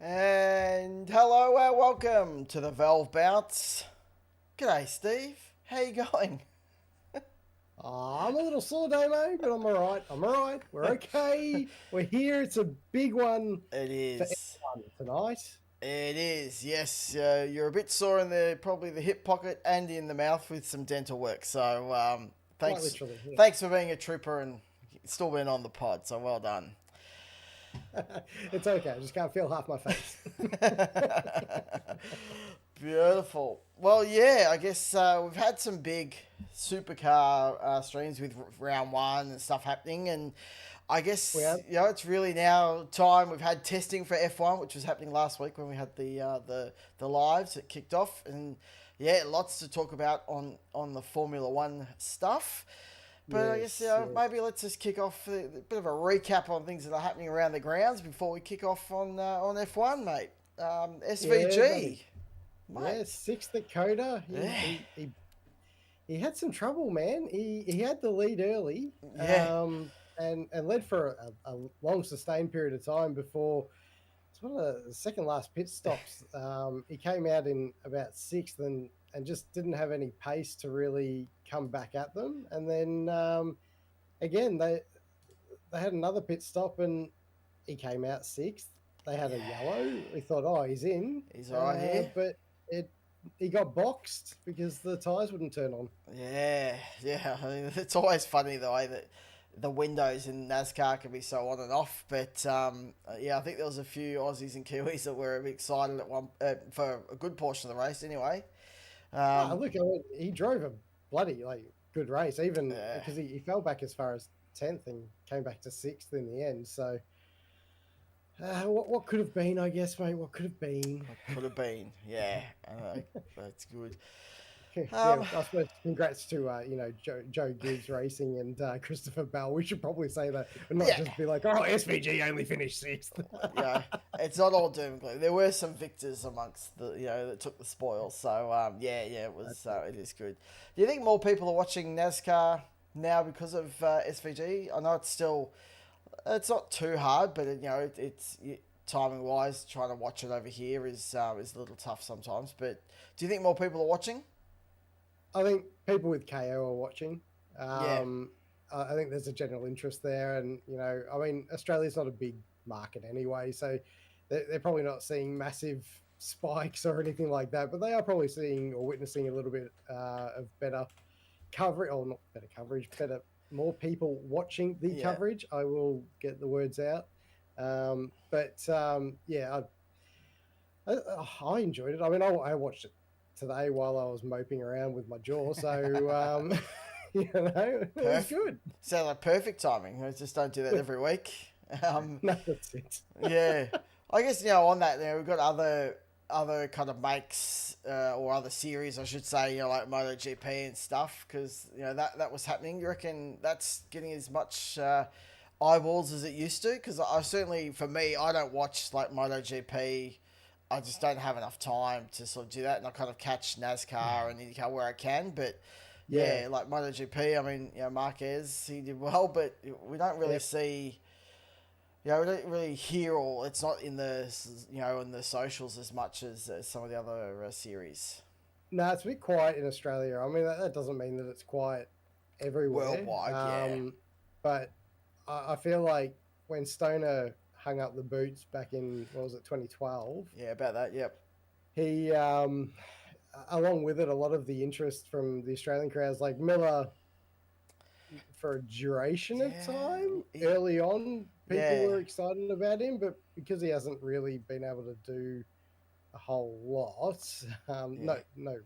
And hello and welcome to the Valve Bounce. G'day, Steve. How you going? I'm a little sore, Damo, but I'm all right. I'm all right. We're okay. We're here. It's a big one It for is. everyone tonight. It is. Yes, you're a bit sore in probably the hip pocket and in the mouth with some dental work. So Quite thanks, literally, thanks for being a trooper and still being on the pod. So well done. yeah. It's okay. I just can't feel half my face. Beautiful. Well, yeah, I guess we've had some big supercar streams with round one and stuff happening, and I We guess have, it's really now time. We've had testing for F1, which was happening last week when we had the lives that kicked off, and yeah, lots to talk about on the Formula One stuff. But I guess yes, yes. maybe let's just kick off a bit of a recap on things that are happening around the grounds before we kick off on F1, mate. Yeah, buddy. SVG, Yeah, mate. sixth at Coda. Yeah, He had some trouble, man. He had the lead early, yeah, and led for a long sustained period of time before it's one of the second last pit stops. He came out in about sixth and just didn't have any pace to really come back at them. And then again, they had another pit stop and he came out sixth. They had a yeah. yellow. We thought, oh, he's in, He's all right here. but it he got boxed because the tires wouldn't turn on. Yeah, yeah. I mean, it's always funny the way that the windows in NASCAR can be so on and off. But yeah, I think there was a few Aussies and Kiwis that were a bit excited at one for a good portion of the race. Anyway, Oh, um, look, I mean, he drove a bloody good race, even yeah, because he fell back as far as 10th and came back to sixth in the end. So what could have been, I guess, mate? What could have been? could have been. Yeah, that's good. Yeah, Um, I suppose congrats to Joe Gibbs Racing and Christopher Bell. We should probably say that and not yeah, just be like, oh, SVG only finished sixth. yeah. It's not all doom and gloom. There were some victors amongst the that took the spoils. So yeah, yeah, it was it is good. Do you think more people are watching NASCAR now because of SVG? I know it's not too hard, but it's timing wise trying to watch it over here is a little tough sometimes. But do you think more people are watching? I think people with KO are watching. Yeah, I think there's a general interest there, and I mean, Australia's not a big market anyway, so they're probably not seeing massive spikes or anything like that, but they are probably seeing or witnessing a little bit of better coverage, or not better coverage, better more people watching the yeah, coverage. I will get the words out, but yeah, I enjoyed it. I mean, I watched it today while I was moping around with my jaw, so it was perfect. good. Sound like perfect timing. I just don't do that every week. Um, No, that's it. Yeah, I guess on that we've got other kind of makes or other series I should say like MotoGP and stuff because that was happening. You reckon that's getting as much eyeballs as it used to? Because I certainly for me I don't watch like MotoGP. I just don't have enough time to sort of do that, and I kind of catch NASCAR and IndyCar where I can, but. Yeah, Yeah, like MotoGP. I mean, Marquez he did well, but we don't really yeah. see we don't really hear or it's not in the in the socials as much as some of the other series No, it's a bit quiet in Australia. I mean, that doesn't mean that it's quiet everywhere. worldwide. Yeah, But I feel like when Stoner hung up the boots back in, what was it, 2012, yeah, about that. Yep. he, along with it, a lot of the interest from the Australian crowds, like Miller, for a duration of Yeah, time early on, people yeah, were excited about him, but because he hasn't really been able to do a whole lot, yeah, no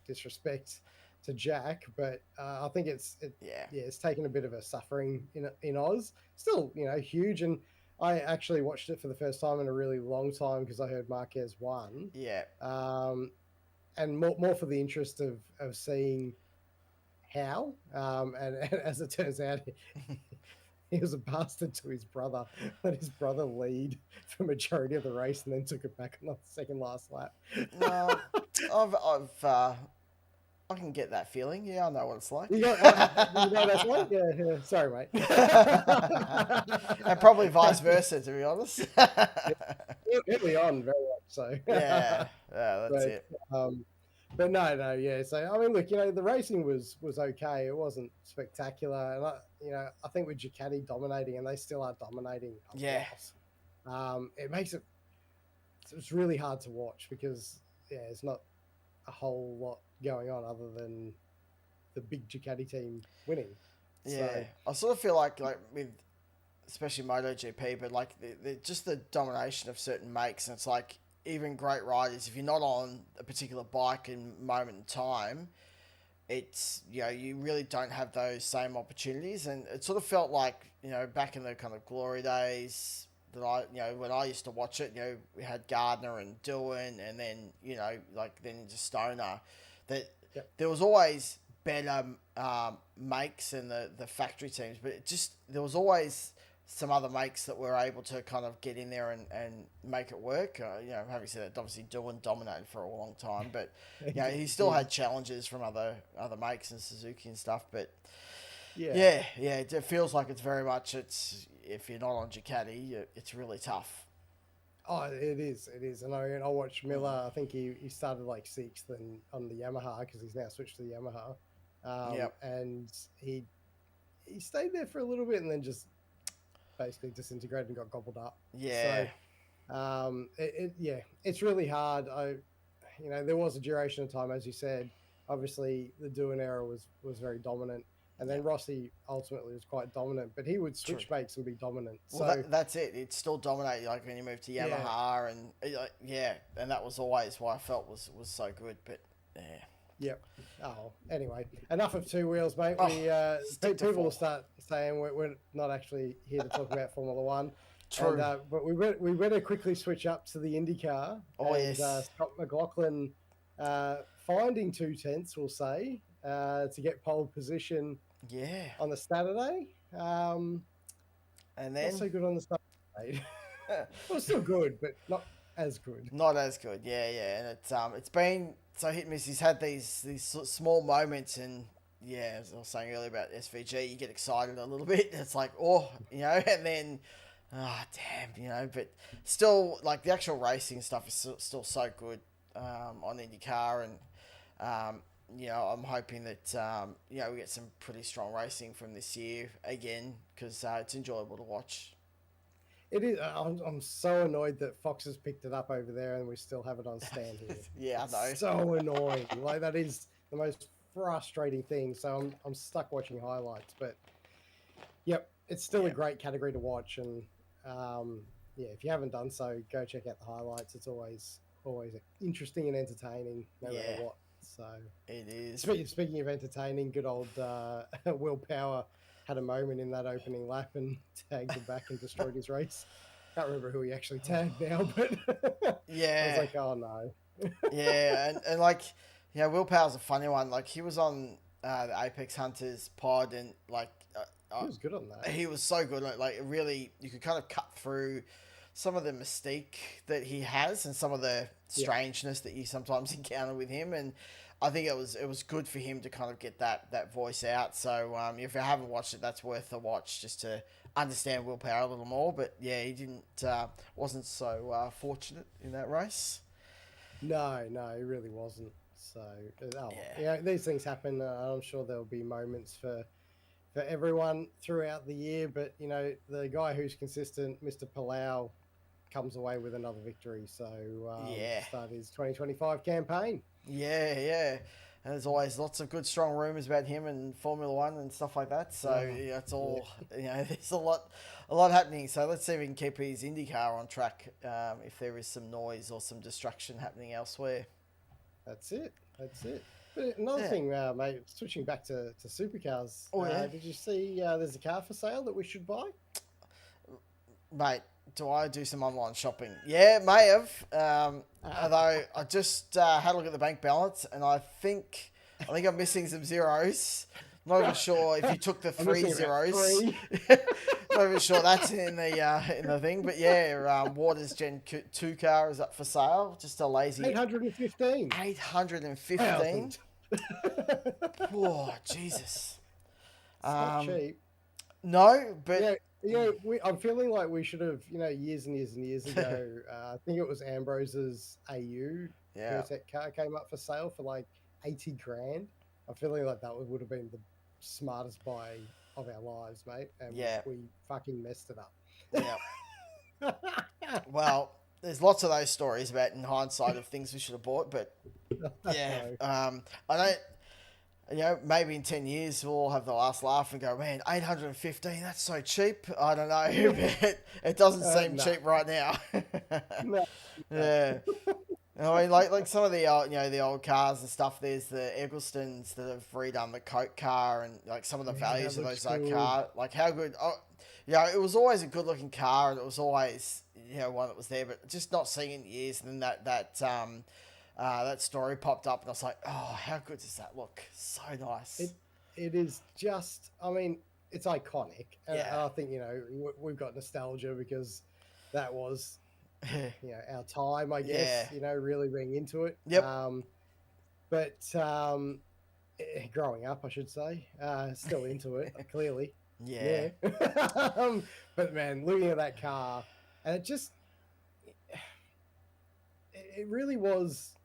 disrespect to Jack, but I think yeah. yeah, it's taken a bit of a suffering in Oz. Still, huge, and I actually watched it for the first time in a really long time because I heard Marquez won, Yeah. um, and more for the interest of seeing how. And as it turns out, he was a bastard to his brother. Let his brother lead for majority of the race, and then took it back on the second last lap. No, I've I can get that feeling. Yeah, I know what it's like. You got, you know that's like? Yeah, yeah. Sorry, mate. And probably vice versa, to be honest. Yeah, early on, very much so. Yeah, that's but it. um, but no, yeah. So I mean, look, the racing was okay. It wasn't spectacular, and I think with Ducati dominating, and they still are dominating a Yeah. lot. It makes it's really hard to watch because it's not a whole lot going on other than the big Ducati team winning. Yeah, So, I sort of feel like with especially MotoGP, but like just the domination of certain makes, and it's like even great riders, if you're not on a particular bike in moment in time, it's you really don't have those same opportunities, and it sort of felt like back in the kind of glory days that I when I used to watch it, we had Gardner and Doohan, and then like then into Stoner, that yep. there was always better makes in the factory teams, but there was always some other makes that were able to kind of get in there and make it work. Having said that, obviously Doohan dominated for a long time, but he still had challenges from other makes and Suzuki and stuff. But yeah, it feels like it's very much if you're not on Ducati, it's really tough. Oh, it is, and I watched Miller. I think he started like sixth and on the Yamaha because he's now switched to the Yamaha. Yep. And he stayed there for a little bit and then just basically disintegrated and got gobbled up. Yeah. So, it's really hard. There was a duration of time, as you said. Obviously, the Doohan era was very dominant, and then Rossi ultimately was quite dominant, but he would switch makes and be dominant. Well, so that's it. It's still dominating. Like when you move to Yamaha, and and that was always why I felt was so good. But yeah. Yep. Oh, anyway, enough of two wheels, mate. People will start saying we're not actually here to talk about Formula One. True. But we better quickly switch up to the IndyCar. Oh, yes. Scott McLaughlin finding 2/10, we'll say, to get pole position. Yeah. On the Saturday. And then not so good on the Saturday. Well, still good, but not as good. Not as good. Yeah. And it's been so hit and miss. He's had these small moments, and as I was saying earlier about SVG, you get excited a little bit. It's like, and then, damn, but still, like the actual racing stuff is still so good on IndyCar, and I'm hoping that we get some pretty strong racing from this year again because it's enjoyable to watch. It is. I'm so annoyed that Fox has picked it up over there and we still have it on stand here. Yeah, I know. So annoying. Like that is the most frustrating thing. So I'm stuck watching highlights, but yep, it's still a great category to watch. And if you haven't done so, go check out the highlights. It's always interesting and entertaining, no matter what. So it is. Speaking of entertaining, good old Will Power had a moment in that opening lap and tagged him back and destroyed his race. Can't remember who he actually tagged now, but I was like, oh no. and like, Will Power's a funny one. Like he was on the Apex Hunters pod, and like he was good on that. He was so good. Like really, you could kind of cut through some of the mystique that he has and some of the strangeness that you sometimes encounter with him, and I think it was good for him to kind of get that voice out. So if you haven't watched it, that's worth a watch just to understand Will Power a little more. But he wasn't so fortunate in that race. No, he really wasn't. So these things happen. I'm sure there'll be moments for everyone throughout the year. But the guy who's consistent, Mr. Palau, comes away with another victory. So start his 2025 campaign. Yeah. And there's always lots of good, strong rumours about him and Formula One and stuff like that. So it's all there's a lot happening. So let's see if we can keep his IndyCar on track. If there is some noise or some distraction happening elsewhere. That's it. But another thing, mate. Switching back to supercars. Did you see? There's a car for sale that we should buy. Mate, do I do some online shopping? Yeah, may have. Although I just had a look at the bank balance, and I think I'm missing some zeros. Not even sure if you took the 3 zeros. Not even sure that's in the thing. But Waters Gen 2 car is up for sale. Just a lazy 815. 815. Oh, Jesus. It's not Um, cheap. no, but Yeah, I'm feeling like we should have, years and years and years ago. I think it was Ambrose's AU yeah, Durtec car came up for sale for like 80 grand. I'm feeling like that would have been the smartest buy of our lives, mate, and yeah, we fucking messed it yeah. up. Well, there's lots of those stories about in hindsight of things we should have bought, but I yeah, know. I don't. Maybe in 10 years we'll all have the last laugh and go, man, 815, that's so cheap. I don't know, but it doesn't seem No, cheap right now. no, no. Yeah. I mean, like some of the old, the old cars and stuff. There's the Egglestons that have redone the Coke car, and like some of the Yeah, that values of looks those good. car, like how good. Oh, yeah, it was always a good looking car, and it was always one that was there, but just not seeing it in years. And then that story popped up, and I was like, oh, how good does that look? So It nice. it is just. I mean, it's iconic, and Yeah. I think we've got nostalgia because that was our time, I Yeah. guess. Really being into it. Yep. But growing up, I should say, still into it. Clearly, Yeah. yeah. But man, looking at that car, and it really was.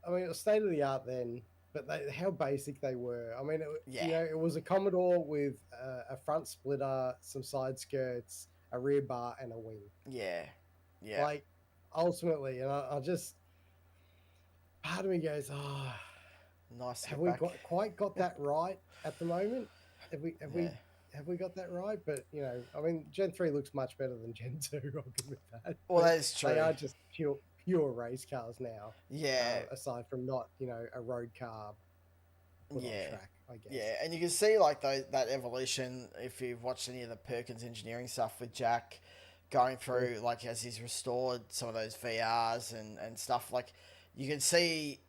I mean, it was state of the art then, but how basic they were. I mean, Yeah. it was a Commodore with a front splitter, some side skirts, a rear bar, and a wing. Yeah. Yeah. Like, ultimately, and I just part of me goes, oh, Nice to have get we back. quite got that right at the moment? Have we have Yeah. we have we got that right? But I mean, Gen 3 looks much better than Gen 2. I'll give it that. Well, But that is they true. are just pure race cars now. Yeah. Aside from not a road car put on Yeah. track, I guess. Yeah, and you can see like that evolution if you've watched any of the Perkins engineering stuff with Jack going Yeah, through like as he's restored some of those VRs and stuff like you can see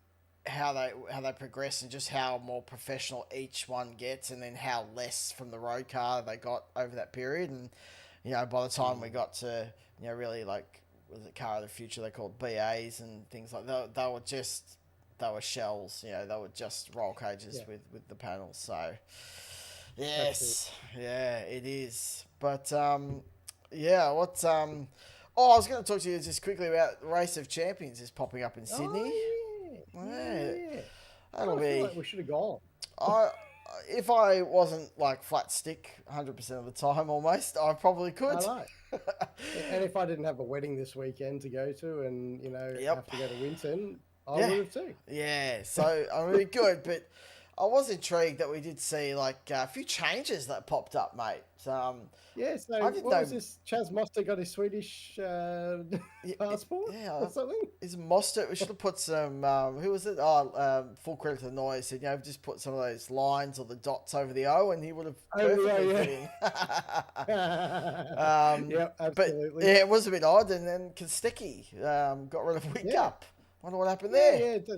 how they progress and just how more professional each one gets and then how less from the road car they got over that period and by the time we got to really like was it car of the future they called BAs and things like that they were shells, they were just roll cages yeah, with the panels. So, that's it. yes, yeah, it is. But yeah, what's Oh, I was going to talk to you just quickly about Race of Champions is popping up in Sydney. Oh yeah, yeah, Yeah, yeah. I that'll kind of feel like be. we should have gone. I if I wasn't like flat stick 100% of the time almost, I probably I could. know. And if I didn't have a wedding this weekend to go to, and have Yep. to go to Winton, I Yeah. would have too. Yeah. So I mean, good, but I was intrigued that we did see like a few changes that popped up, mate. Yeah. I So didn't what was know. this? Chaz Moster got his Swedish Yeah, passport yeah, or something? is Mostert. We should have put some. Who was it? Oh, full credit to the noise. Said just put some of those lines or the dots over the O, and he would have Oh perfectly fit yeah, in. yeah. Yep, But absolutely. yeah, it was a bit odd. And then Kostecki got rid of Wink Yeah, Up. Wonder what happened yeah, there. yeah.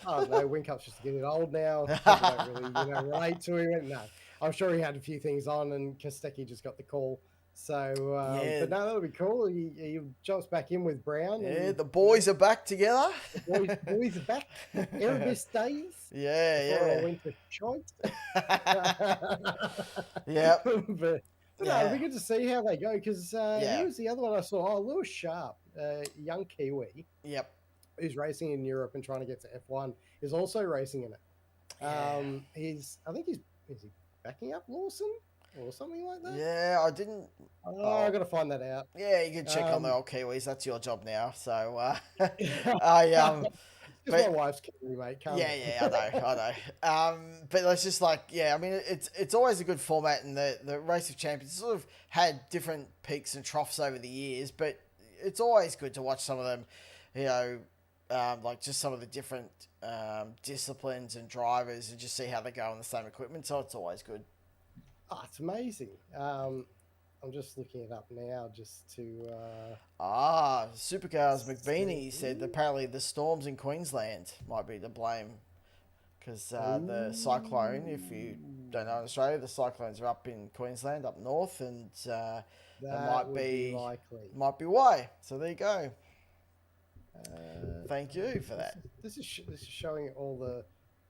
I don't know. Winkup's just getting old now. People don't really, relate to him. No, I'm sure he had a few things on, and Kostecki just got the call. So, Yeah, but no, that'll be cool. He jumps back in with Brown, yeah. and The boys are back together. the boys are back. Erebus days before it all Yeah, went to shite. yeah, yep, But no, it'll yeah, be good to see how they go because who yeah, was the other one I saw? Oh, Lewis Sharp, young Kiwi yep, who's racing in Europe and trying to get to F1 is also racing in it. yeah. I think he's is he backing up Lawson or something like that? Yeah, I didn't. Oh, I Oh, got to find that out. yeah, you can check on the Um, old Kiwis. That's your job now. So, it's I just my but wife's Kiwi, mate. Calm yeah, down. yeah, I know. But it's just like, yeah, I mean, it's always a good format, and the Race of Champions sort of had different peaks and troughs over the years, but it's always good to watch some of them, you know, like just some of the different disciplines and drivers, and just see how they go on the same equipment. So it's always good. Oh, it's amazing. I'm just looking it up now just to Supercars McBeanie said that see. apparently the storms in Queensland might be to blame because the cyclone, if you Ooh, don't know in Australia, the cyclones are up in Queensland, up north, and it that would be likely. might be why. So there you go. Uh, Thank you for this that. is this is showing all the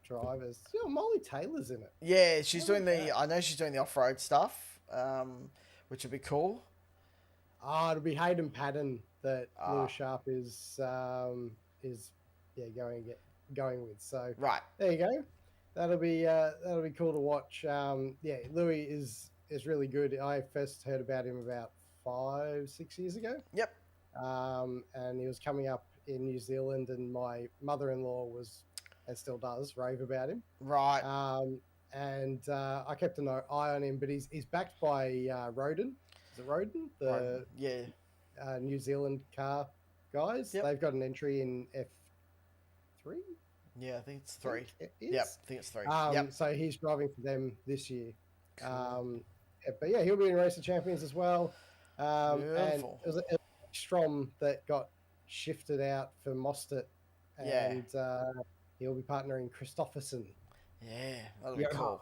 drivers. Molly Taylor's in it. Yeah, she's How doing about the. that? I know she's doing the off road stuff, which would be cool. It'll be Hayden Paddon that Ah, Lewis Sharp is going with. So right. there you go. That'll be cool to watch. Louis is really good. I first heard about him about 5-6 years ago, Yep. and he was coming up in New Zealand, and my mother-in-law was and still does rave about him. Right. And I kept an eye on him, but he's backed by Roden. Is it Roden? Right. The Yeah. New Zealand car guys. Yep. They've got an entry in F3. Yeah, I think it's 3. It Yep, is. I think it's 3. Yep. So he's driving for them this year. Cool. But yeah, he'll be in Race of Champions as well. And Beautiful. it was Strom that got shifted out for Mostert, and he'll be partnering Christopherson. Yeah, that'll be Yeah. cool.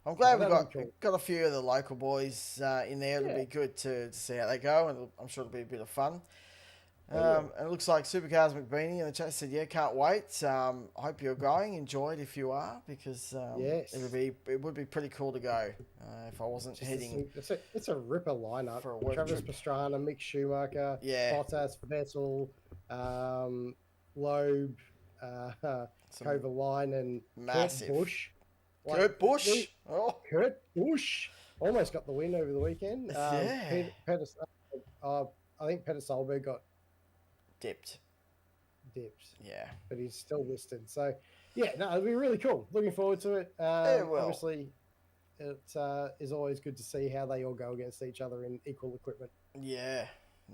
I'm glad That'll be cool. we've got a few of the local boys in there. It'll Yeah. be good to see how they go, and I'm sure it'll be a bit of fun. Yeah. And it looks like Supercars McBeanie in the chat said, "Yeah, can't wait. I hope you're going. Enjoy it if you are, because Yes. it would be pretty cool to go if I wasn't heading It's a ripper lineup. for a work Travis trip. Pastrana, Mick Schumacher, Yeah. Bottas, Vettel, Loeb, Some Kovalainen, and massive. Kurt Busch. Kurt Busch. Oh, Kurt Busch almost got the win over the weekend. Yeah. I think Peter Solberg got dipped. dipped, Yeah. but he's still listed. So, yeah, no, it'll be really cool. Looking forward to it. It will. Obviously, it is always good to see how they all go against each other in equal equipment. Yeah.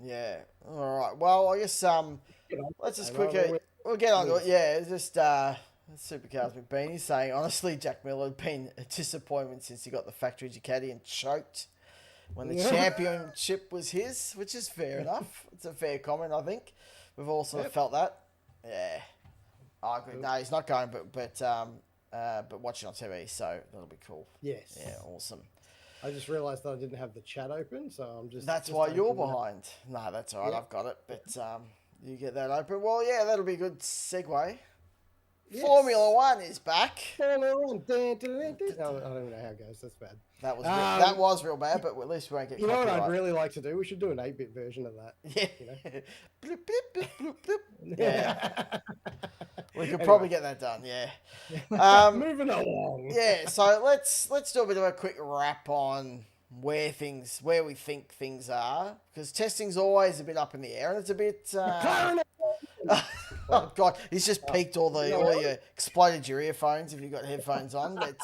Yeah. All right. Well, I guess let's just quickly we'll get on to it. Yeah, it's just Supercars McBeanie saying, honestly, Jack Miller had been a disappointment since he got the factory Ducati and choked when the championship was his, which is fair enough. It's a fair comment, I think. We've all sort of felt that. Yeah. I agree. No, he's not going, but watching on TV, so that'll be cool. Yes. Yeah, awesome. I just realised that I didn't have the chat open, so I'm just. That's just why you're opening that. behind. No, that's all right. Yeah. I've got it. But you get that open. Well, yeah, that'll be a good segue. Yes. Formula One is back. Formula One. I don't even know how it goes. That's bad. That was real bad, but at least we won't get You know what copyright. I'd really like to do? We should do an 8-bit version of that. Yeah. You know? Bloop, bloop, bloop, bloop, bloop. Yeah. We could Anyway. probably get that done. Yeah. Moving along. Yeah. So let's do a bit of a quick wrap on where we think things are, because testing's always a bit up in the air, and it's a bit. McLaren. Oh God, he's just peaked all your exploded your earphones if you've got headphones on. But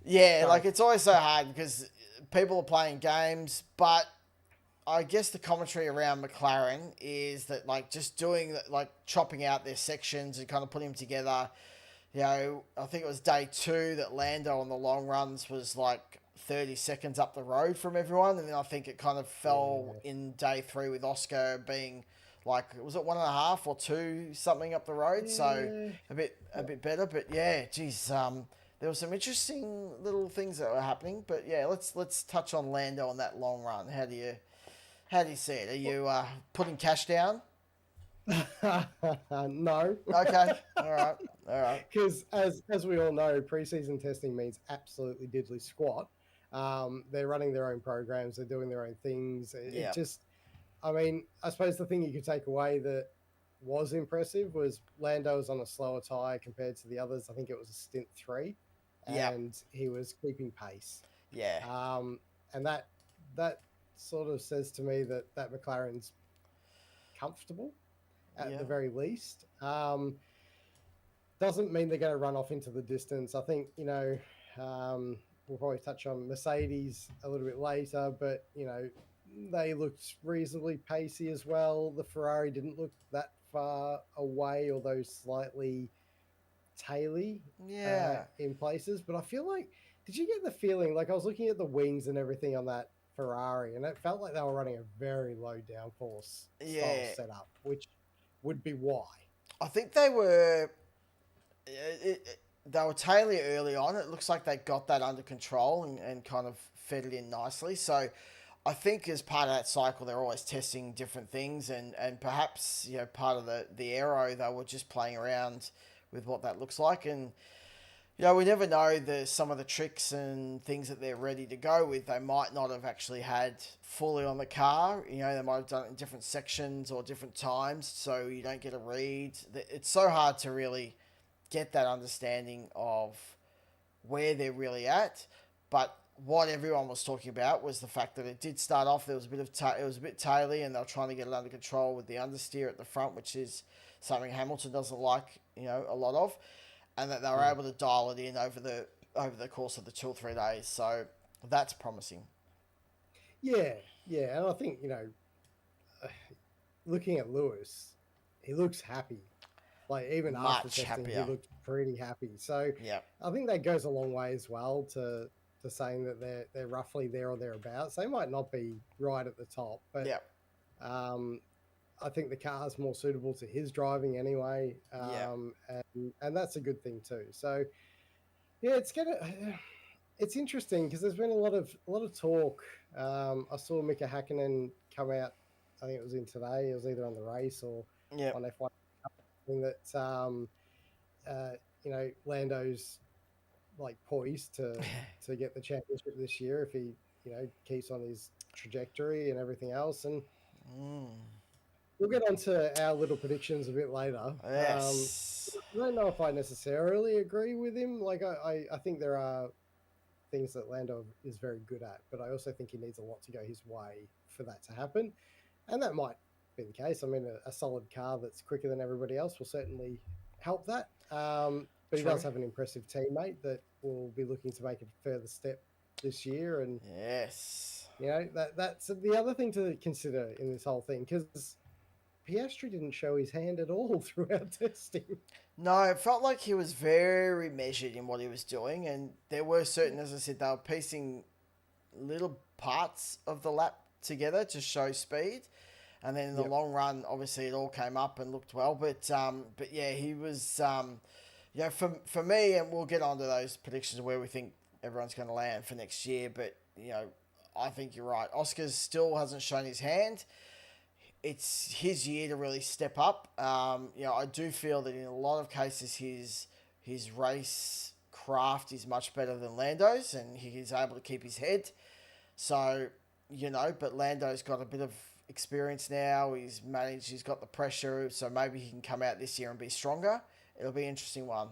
yeah, like it's always so hard because people are playing games, but I guess the commentary around McLaren is that like just doing like chopping out their sections and kind of putting them together. You know, I think it was day 2 that Lando on the long runs was like 30 seconds up the road from everyone, and then I think it kind of fell in day 3 with Oscar being like, was it 1.5 or 2 something up the road? So a bit better, but yeah, geez, there were some interesting little things that were happening. But yeah, let's touch on Lando on that long run. How do you see it? Are you putting cash down? No. Okay. All right. Because as we all know, preseason testing means absolutely diddly squat. They're running their own programs. They're doing their own things. It just, I mean, I suppose the thing you could take away that was impressive was Lando was on a slower tyre compared to the others. I think it was a stint 3, and he was keeping pace. Yeah. And that sort of says to me that McLaren's comfortable at the very least. Doesn't mean they're going to run off into the distance. I think, you know, we'll probably touch on Mercedes a little bit later, but, you know, they looked reasonably pacey as well. The Ferrari didn't look that far away, although slightly taily in places. But I feel like, did you get the feeling, like I was looking at the wings and everything on that Ferrari, and it felt like they were running a very low downforce style setup, which would be why. I think they were taily early on. It looks like they got that under control and kind of fed it in nicely. So I think as part of that cycle, they're always testing different things, and perhaps, you know, part of the aero, they were just playing around with what that looks like. And we never know some of the tricks and things that they're ready to go with. They might not have actually had fully on the car. They might have done it in different sections or different times, so you don't get a read. It's so hard to really get that understanding of where they're really at. But what everyone was talking about was the fact that it did start off. There was a bit of it was a bit taily, and they were trying to get it under control with the understeer at the front, which is something Hamilton doesn't like, a lot of, and that they were able to dial it in over the course of the 2 or 3 days. So that's promising. Yeah, yeah, and I think looking at Lewis, he looks happy. Like even after Much testing, he happier. looked pretty happy. So Yeah. I think that goes a long way as well to saying that they're roughly there or thereabouts. They might not be right at the top, but Yeah. um, I think the car's more suitable to his driving anyway, Yeah. and that's a good thing too. So yeah, it's interesting because there's been a lot of talk. I saw Mika Hakkinen come out. I think it was in today. It was either on the race or Yeah. on F1 that uh, Lando's like poised to get the championship this year if he keeps on his trajectory and everything else. And we'll get on to our little predictions a bit later. Yes. I don't know if I necessarily agree with him. Like I think there are things that Lando is very good at, but I also think he needs a lot to go his way for that to happen. And that might be the case. I mean, a solid car that's quicker than everybody else will certainly help that. But he True. does have an impressive teammate that will be looking to make a further step this year. And Yes. that's the other thing to consider in this whole thing, because Piastri didn't show his hand at all throughout testing. No, it felt like he was very measured in what he was doing, and there were certain, as I said, they were piecing little parts of the lap together to show speed, and then in the long run, obviously, it all came up and looked well. But yeah, he was, for me, and we'll get on to those predictions of where we think everyone's going to land for next year. But I think you're right. Oscar still hasn't shown his hand. It's his year to really step up. I do feel that in a lot of cases his race craft is much better than Lando's, and he's able to keep his head. So, but Lando's got a bit of experience now. He's got the pressure, so maybe he can come out this year and be stronger. It'll be an interesting one.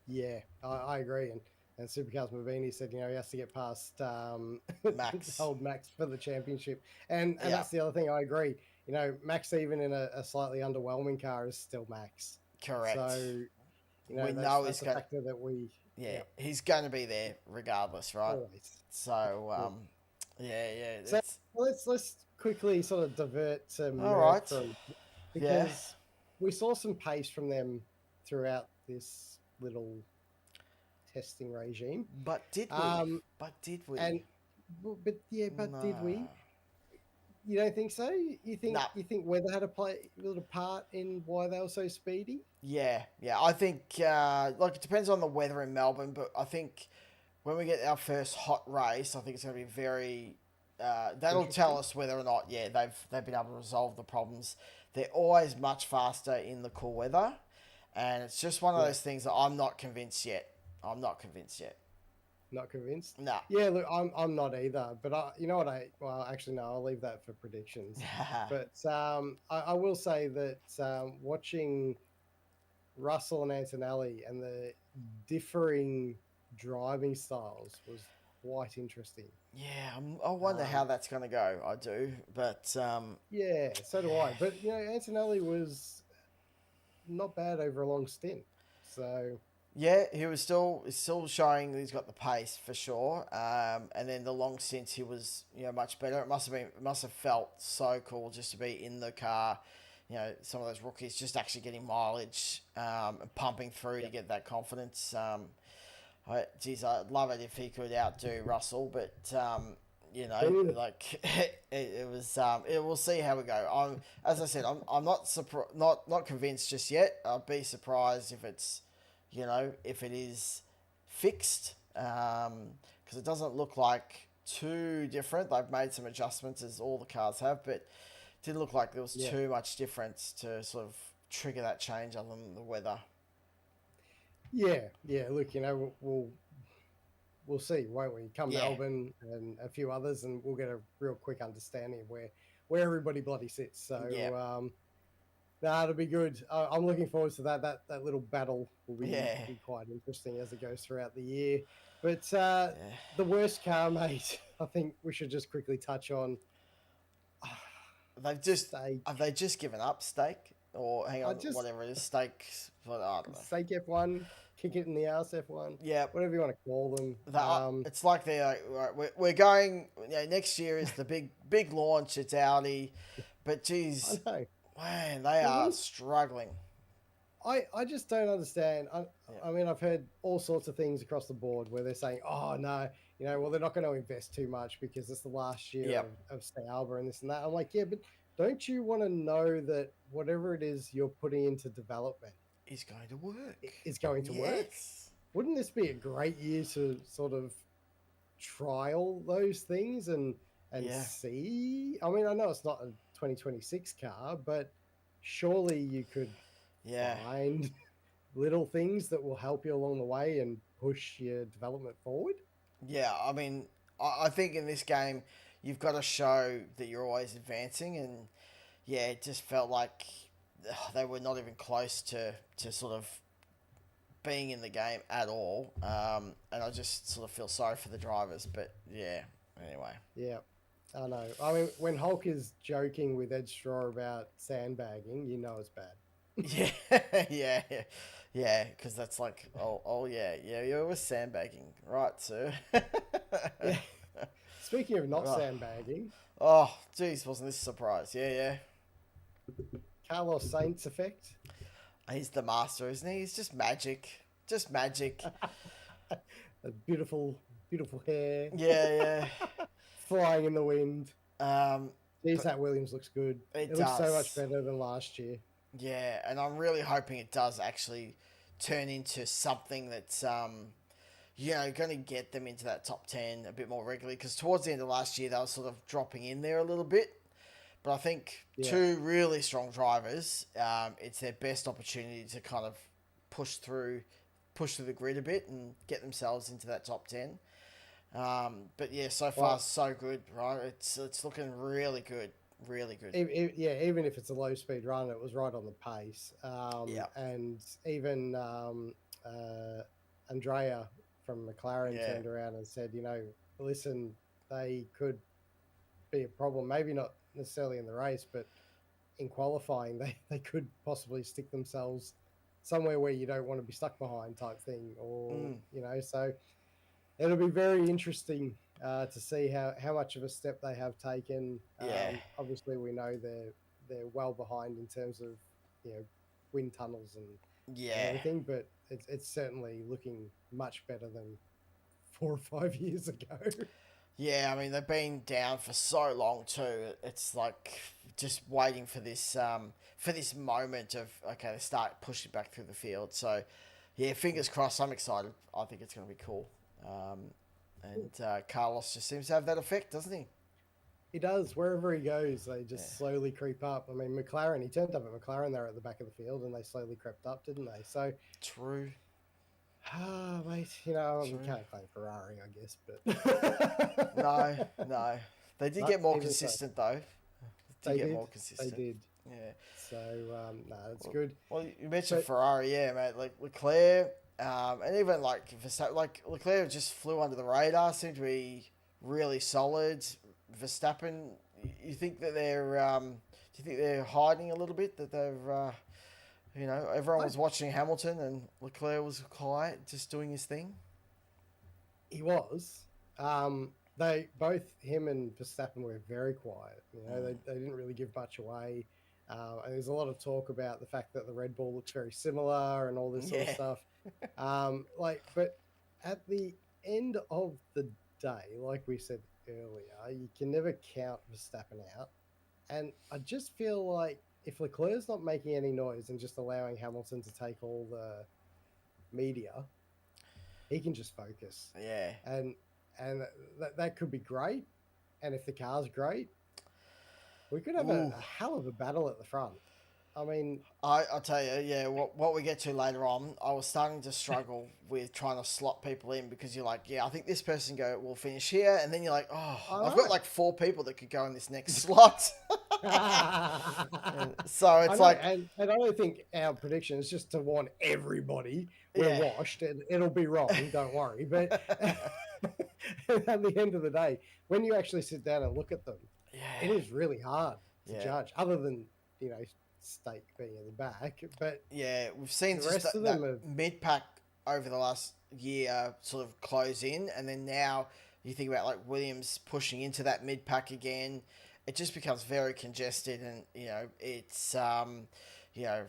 Yeah, I agree. And Supercars Mavini said, he has to get past Max. old Max for the championship. And that's the other thing I agree. Max, even in a slightly underwhelming car, is still Max. Correct. So, we know that's a factor that we... Yeah, he's going to be there regardless, right? Always. So, yeah. So let's quickly sort of divert to All because we saw some pace from them throughout this little testing regime. But did we? Did we? You don't think so? You think weather had a little part in why they were so speedy? Yeah. I think it depends on the weather in Melbourne, but I think when we get our first hot race, I think it's going to be very. That'll tell us whether or not they've been able to resolve the problems. They're always much faster in the cool weather, and it's just one of those things that I'm not convinced yet. Not convinced? No. Yeah, look, I'm not either. But you know what? Actually, no. I'll leave that for predictions. But I will say that watching Russell and Antonelli and the differing driving styles was quite interesting. Yeah, I wonder how that's going to go. I do, but yeah, so do I. But Antonelli was not bad over a long stint. So. Yeah, he was still showing he's got the pace for sure. And then the long stint he was much better. It must have felt so cool just to be in the car. Some of those rookies just actually getting mileage and pumping through to get that confidence. I'd love it if he could outdo Russell, but it was. We'll see how we go. As I said, I'm not convinced just yet. I'd be surprised if it's. If it is fixed, because it doesn't look like too different. They've made some adjustments as all the cars have, but it didn't look like there was too much difference to sort of trigger that change other than the weather. Yeah, yeah. Look, we'll see, won't we? Come Yeah, Melbourne and a few others, and we'll get a real quick understanding of where everybody bloody sits. yeah, So it'll be good. I'm looking forward to that. That little battle will yeah, be quite interesting as it goes throughout the year. But yeah. the worst car, mate. I think we should just quickly touch on They've just steak. have they just given up steak or hang I on just whatever it is steak? But I don't know. steak F1, kick it in the ass F1, Yeah, whatever you want to call them. that it's like they're like, right, we're going. You know, next year is the big launch. It's Audi, but I geez, know. man, they Well, are when struggling. I just don't understand. Yeah, I mean, I've heard all sorts of things across the board where they're saying, oh, no, well, they're not going to invest too much because it's the last year yeah, of Sauber and this and that. I'm like, yeah, but don't you want to know that whatever it is you're putting into development is going to work. is going to work? Yes. Wouldn't this be a great year to sort of trial those things and Yeah, see? I mean, I know it's not a 2026 car, but surely you could yeah. find little things that will help you along the way and push your development forward. Yeah, I mean, I think in this game, you've got to show that you're always advancing, and yeah, it just felt like they were not even close to sort of being in the game at all. And I just sort of feel sorry for the drivers, but yeah, anyway. Yeah, I know. I mean, when Hulk is joking with Ed Straw about sandbagging, you know it's bad. Yeah, yeah, yeah, because that's like, oh, yeah, yeah, you were sandbagging, right, sir? Yeah. Speaking of not oh, sandbagging, oh, geez, wasn't this a surprise? Yeah, yeah. Carlos Sainz effect. He's the master, isn't he? He's just magic. A beautiful, beautiful hair Yeah, flying in the wind. yeah. Geez, But that Williams looks good. it It looks so much does. better than last year. Yeah, and I'm really hoping it does actually turn into something that's going to get them into that top 10 a bit more regularly because towards the end of last year they were sort of dropping in there a little bit. But I think Yeah. two really strong drivers, it's their best opportunity to kind of push through the grid a bit and get themselves into that top 10. But yeah, so far Well, so good, right? It's looking really good, really good. yeah, even if it's a low speed run, it was right on the pace. Yeah, And even Andrea from McLaren yeah, turned around and said, listen, they could be a problem. Maybe not necessarily in the race, but in qualifying, they could possibly stick themselves somewhere where you don't want to be stuck behind type thing. Or, mm, so it'll be very interesting to see how much of a step they have taken. yeah, Obviously, we know they're well behind in terms of wind tunnels and yeah. everything, but it's certainly looking much better than 4 or 5 years ago. Yeah, I mean they've been down for so long too. It's like just waiting for this moment of okay, they start pushing back through the field. So yeah, fingers crossed. I'm excited. I think it's going to be cool. And Carlos just seems to have that effect, doesn't he? He does. Wherever he goes, they Yeah. just slowly creep up. I mean, McLaren, he turned up at McLaren, they were at the back of the field, and they slowly crept up, didn't they? So, True. mate, we True. can't claim Ferrari, I guess, but No, no. They did but get more even so, consistent though. They did they get did. more They consistent. did. Yeah. So, no, that's Well, good. well, you mentioned But Ferrari, yeah, mate. Like Leclerc, and even like Verstappen, like Leclerc just flew under the radar. Seemed to be really solid. Verstappen, you think that they're, do you think they're hiding a little bit? That they've, everyone I, was watching Hamilton and Leclerc was quiet, just doing his thing. he was. They both him and Verstappen were very quiet. Mm. They didn't really give much away. And there's a lot of talk about the fact that the Red Bull looks very similar and all this sort of Yeah, stuff. But at the end of the day, like we said earlier, you can never count Verstappen out. And I just feel like if Leclerc's not making any noise and just allowing Hamilton to take all the media, he can just focus. yeah. And that could be great. And if the car's great, we could have Ooh, a hell of a battle at the front. I mean, I'll tell you, yeah, what we get to later on, I was starting to struggle with trying to slot people in because you're like, yeah, I think this person will finish here, and then you're like, oh, I I've got know. like 4 people that could go in this next slot. And so I it's know, like, and I don't think our prediction is just to warn everybody we're yeah, washed, and it'll be wrong. Don't worry. But at the end of the day, when you actually sit down and look at them, yeah, it is really hard to yeah, judge. Other than Stake being in the back, but yeah. We've seen the just rest of them that have. mid pack over the last year sort of close in, and then now you think about like Williams pushing into that mid pack again. It just becomes very congested, and it's you know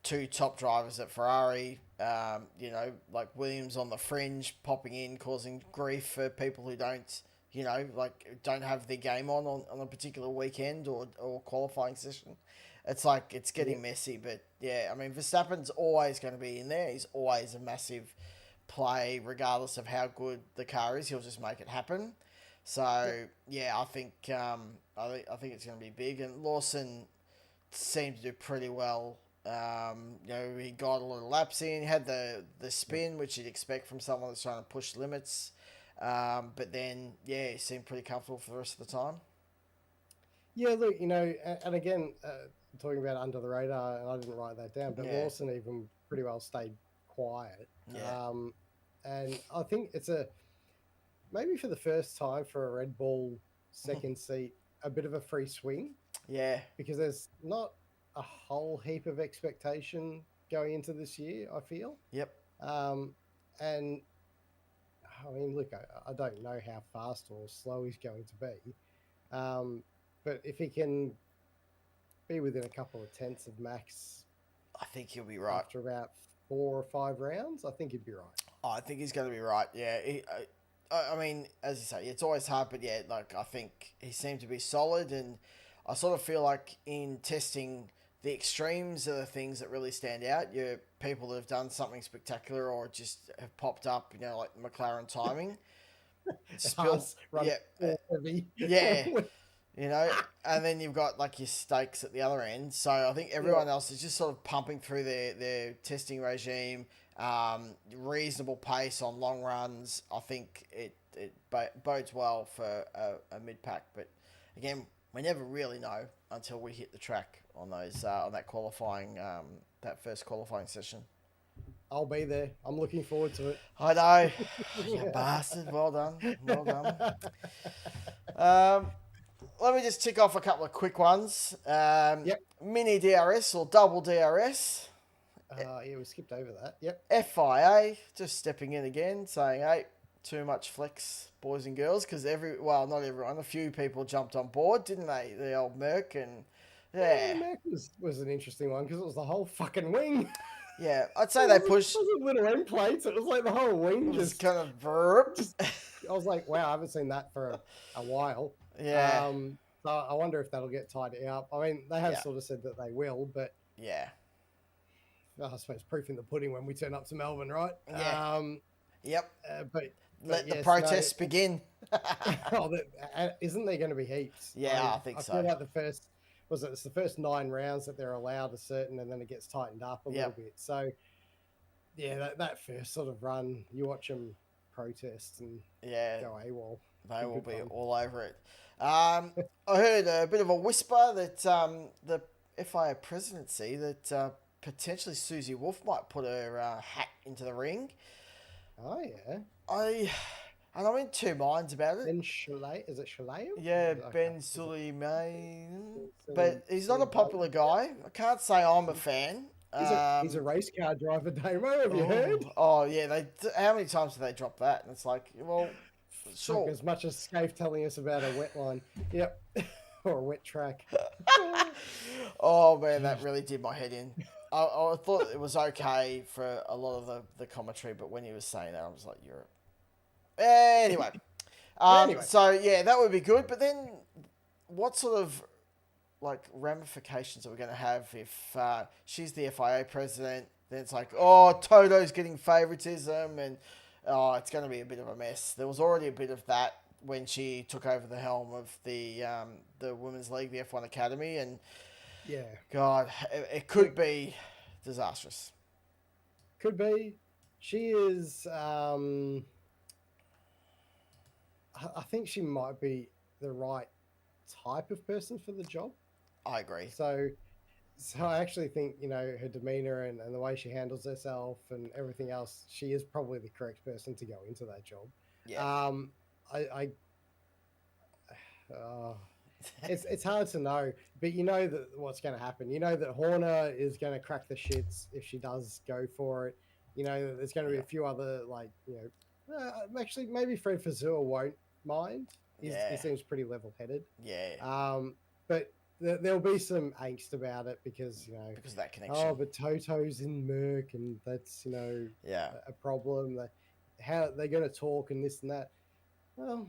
two top drivers at Ferrari. Like Williams on the fringe, popping in, causing grief for people who don't have their game on a particular weekend or qualifying session. It's like it's Yeah, getting messy, but yeah, I mean Verstappen's always going to be in there. He's always a massive play, regardless of how good the car is. He'll just make it happen. yeah, So yeah, I think it's going to be big, and Lawson seemed to do pretty well. He got a lot of laps in. He had the spin, which you'd expect from someone that's trying to push limits. But then, yeah, he seemed pretty comfortable for the rest of the time. yeah. Look, and again, talking about under the radar, and I didn't write that down, but Yeah, Lawson even pretty well stayed quiet. yeah, And I think it's maybe for the first time for a Red Bull second seat, a bit of a free swing yeah, because there's not a whole heap of expectation going into this year, I feel. yep. Um, and I mean, look, I don't know how fast or slow he's going to be. But if he can be within a couple of tenths of max I think he'll be right. after about 4 or 5 rounds, I think he'd be right. I think he's going to be right. Yeah. I mean, as you say, it's always hard, but yeah, like I think he seemed to be solid, and I sort of feel like in testing, the extremes are the things that really stand out. You're people that have done something spectacular or just have popped up, like McLaren timing. Spill, Haas running yeah, all heavy. yeah, you know, and then you've got like your stakes at the other end. So I think Yeah. everyone else is just sort of pumping through their testing regime, reasonable pace on long runs. I think it bodes well for a mid pack, but again, we never really know until we hit the track on those on that first qualifying session. I'll be there. I'm looking forward to it. I know, you bastard. Well done, well done. Let me just tick off a couple of quick ones. Yep. Mini DRS or double DRS. Yeah, we skipped over that. Yep. FIA just stepping in again, saying, "Hey, too much flex, boys and girls," because not everyone, a few people jumped on board, didn't they? The old Merc and Yeah, yeah, Mac was an interesting one because it was the whole fucking wing. yeah. I'd say they It pushed. wasn't little end plates. It was like the whole wing It was just, kind of burp. just. I was like, wow, I haven't seen that for a while. Yeah, So I wonder if that'll get tidied up. I mean, they have yeah, sort of said that they will, but yeah, I suppose proof in the pudding when we turn up to Melbourne, right? yeah. Yep. But Let the yes, protests begin. isn't there going to be heaps? Yeah, I think I so. feel like it's the first 9 rounds that they're allowed a certain, and then it gets tightened up a little bit. So yeah, that first sort of run, you watch them protest and Yeah, go AWOL. they will be fun. all over it. I heard a bit of a whisper that the FIA presidency that potentially Susie Wolf might put her hat into the ring. Oh yeah, And I'm in two minds about it. Ben Chalet, is it Chalet? Yeah, Ben Suleiman, but he's not a popular guy. I can't say I'm a fan. He's a race car driver, Damo. Have you heard? Oh yeah, how many times do they drop that? And it's like, well, sure. As much as Scaife telling us about a wet line. Yep. Or a wet track. Oh man, that really did my head in. I thought it was okay for a lot of the commentary, but when he was saying that, I was like, Europe. Anyway. So yeah, that would be good. But then, what sort of like ramifications are we going to have if she's the FIA president? Then it's like, oh, Toto's getting favoritism, and it's going to be a bit of a mess. There was already a bit of that when she took over the helm of the Women's League, the F1 Academy, and Yeah, God, it look, could be disastrous. could be. She is. I think she might be the right type of person for the job. I agree. So, so I actually think her demeanor and the way she handles herself and everything else, she is probably the correct person to go into that job. Yeah. Um, I uh, it's hard to know, but you know that what's going to happen. You know that Horner is going to crack the shits if she does go for it. You know that there's going to be Yeah. a few other actually maybe Fred Fazua won't mind. He Yeah. seems pretty level headed. Yeah. But there'll be some angst about it because Because of that oh, connection. but Toto's in Merc and that's Yeah. a problem. How they're going to talk and this and that. Well,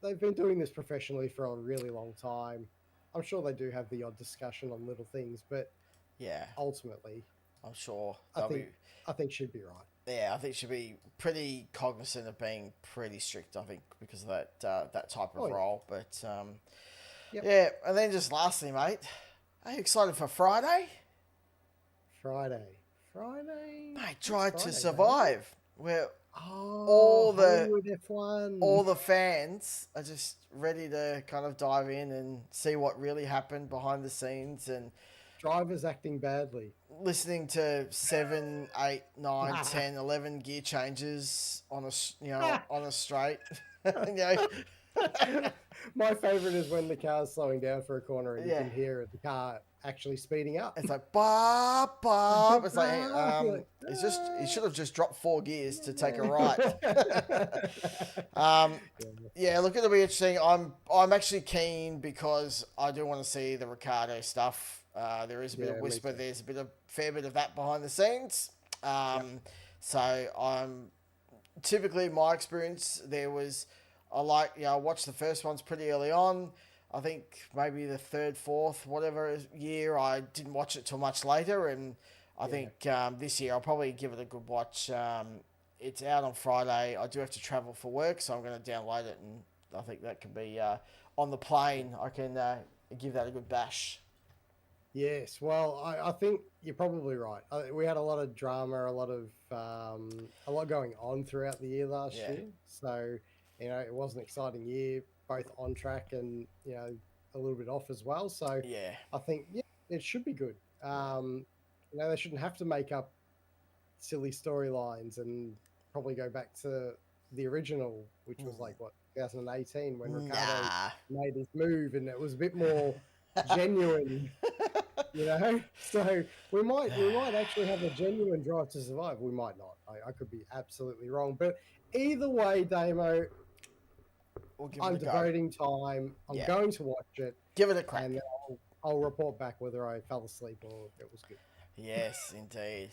they've been doing this professionally for a really long time. I'm sure they do have the odd discussion on little things, but Yeah. ultimately, I'm sure I they'll think be. I think she'd be right. Yeah, I think she'll be pretty cognizant of being pretty strict. I think because of that type Oh of yeah, role. But yep. yeah, and then just lastly, mate, are you excited for Friday? Friday, Friday. Mate, What's Drive to Friday, Damo? Survive, where Oh, all the Hollywood F1 all the fans are just ready to kind of dive in and see what really happened behind the scenes and drivers acting badly. listening to 7, 8, 9, 10, 11 gear changes on on a straight. you know, My favorite is when the car's slowing down for a corner and you yeah. can hear the car actually speeding up. It's like bop bop. It's like hey, Like, it's just he should have just dropped 4 gears to take a right. yeah. um, yeah, look, it'll be interesting. I'm actually keen because I do want to see the Ricardo stuff. There is a bit of Yeah, me whisper. too. There's a fair bit of that behind the scenes. Yep. So I'm typically my experience. I watched the first ones pretty early on. I think maybe the third, fourth, whatever year, I didn't watch it till much later, and I Yeah. think this year I'll probably give it a good watch. It's out on Friday. I do have to travel for work, so I'm going to download it, and I think that can be on the plane. I can give that a good bash. Yes. Well, I think you're probably right. We had a lot of drama, a lot going on throughout the year last Yeah, year. So, it was an exciting year, both on track and, a little bit off as well. So yeah, I think, yeah, it should be good. They shouldn't have to make up silly storylines and probably go back to the original, which was like what 2018 when Ricardo nah. made his move, and it was a bit more genuine, So we might actually have a genuine Drive to Survive. We might not. I could be absolutely wrong, but either way, Damo, We'll give it I'm a go. devoting time. I'm Yeah, going to watch it, give it a crack. and then I'll report back whether I fell asleep or if it was good. Yes, indeed.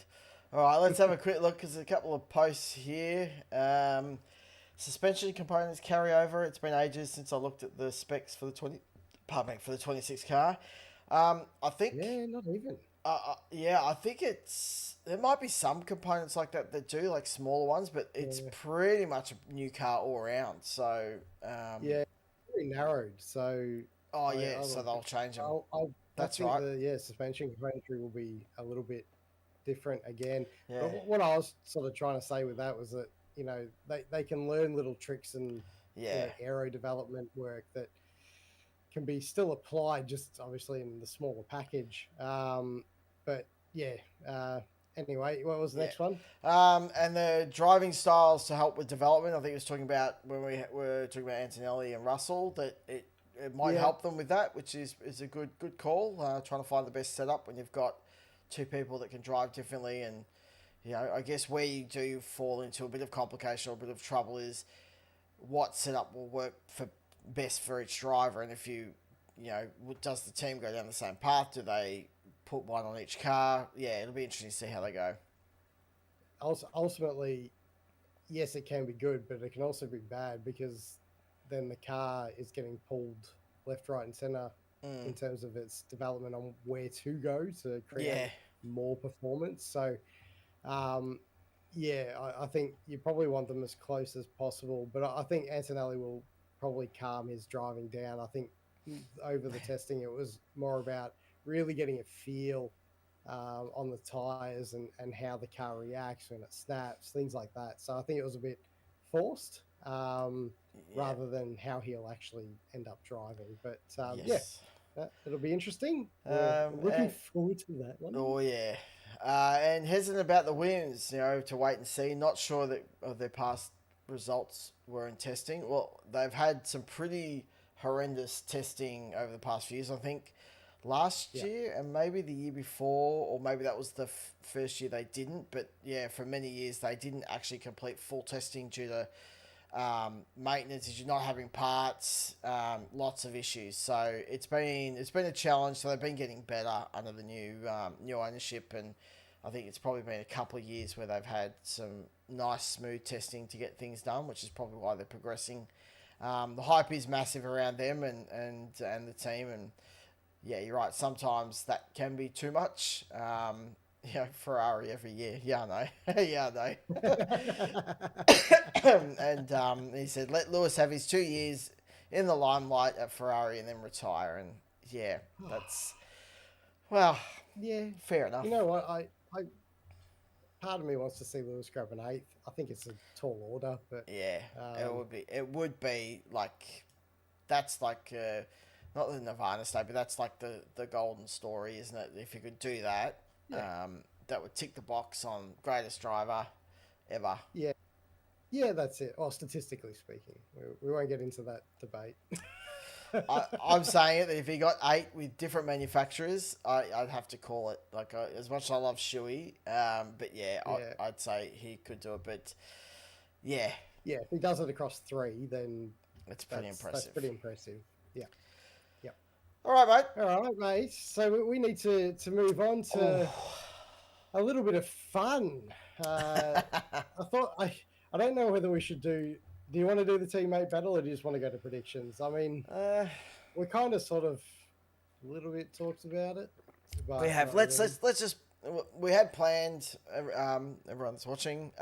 All right, let's have a quick look. There's a couple of posts here. Suspension components carry over. It's been ages since I looked at the specs for the 20. Pardon me, for the 26 car. I think. Yeah, not even. Yeah, I think there might be some components like that that do like smaller ones, but it's Yeah, pretty much a new car all around. So, yeah, very narrowed. So oh I, yeah, I so don't they'll think change them. I That's think right. the suspension componentry will be a little bit different again. Yeah, But what I was sort of trying to say with that was that they can learn little tricks and yeah, aero development work that can be still applied, just obviously in the smaller package. But yeah. Anyway, what was the yeah. next one? And the driving styles to help with development. I think it was talking about when we were talking about Antonelli and Russell that it might Yeah, help them with that, which is a good call. Trying to find the best setup when you've got two people that can drive differently, and I guess where you do fall into a bit of complication or a bit of trouble is what setup will work for best for each driver, and if does the team go down the same path? Do they put one on each car? Yeah, it'll be interesting to see how they go. ultimately, yes, it can be good, but it can also be bad because then the car is getting pulled left, right, and center Mm, in terms of its development on where to go to yeah, create more performance. So, um, yeah, I think you probably want them as close as possible, but I think Antonelli will probably calm his driving down. I think over the testing, it was more about really getting a feel on the tires and how the car reacts when it snaps, things like that. So I think it was a bit forced Yeah. rather than how he'll actually end up driving. But yeah, Yes. it'll be interesting. I'm looking And forward to that one. oh yeah, and hesitant about the wins. To wait and see. Not sure that of their past results were in testing. Well, they've had some pretty horrendous testing over the past few years. I think last Yeah, year and maybe the year before, or maybe that was the first year they didn't. But yeah, for many years they didn't actually complete full testing due to maintenance issues, not having parts, lots of issues. So it's been a challenge. So they've been getting better under the new ownership, and I think it's probably been a couple of years where they've had some nice smooth testing to get things done, which is probably why they're progressing. The hype is massive around them and the team, and yeah, you're right. Sometimes that can be too much. Ferrari every year. Yeah, I know. Yeah, I know. And he said, let Lewis have his 2 years in the limelight at Ferrari and then retire. And yeah, that's, well, yeah. fair enough. You know what? I part of me wants to see Lewis grab an eighth. I think it's a tall order, but Yeah, it um, would be. It would be like, that's like, not the Nirvana state, but that's like the golden story, isn't it? If you could do that, yeah, that would tick the box on greatest driver ever. yeah, yeah. That's it. Or statistically speaking, we won't get into that debate. I'm saying it that if he got 8 with different manufacturers, I'd have to call it. Like as much as I love Shuey, but yeah, Yeah, I'd say he could do it. But yeah, yeah. If he does it across three, then it's pretty that's impressive. pretty impressive. Yeah, yeah. All right, mate. All right, mate. So we need to move on to Oh, a little bit of fun. I thought I don't know whether we should do. Do you want to do the teammate battle, or do you just want to go to predictions? I mean, uh, we kind of sort of a little bit talked about it, we but have. not really. Let's just. We had planned. Everyone that's watching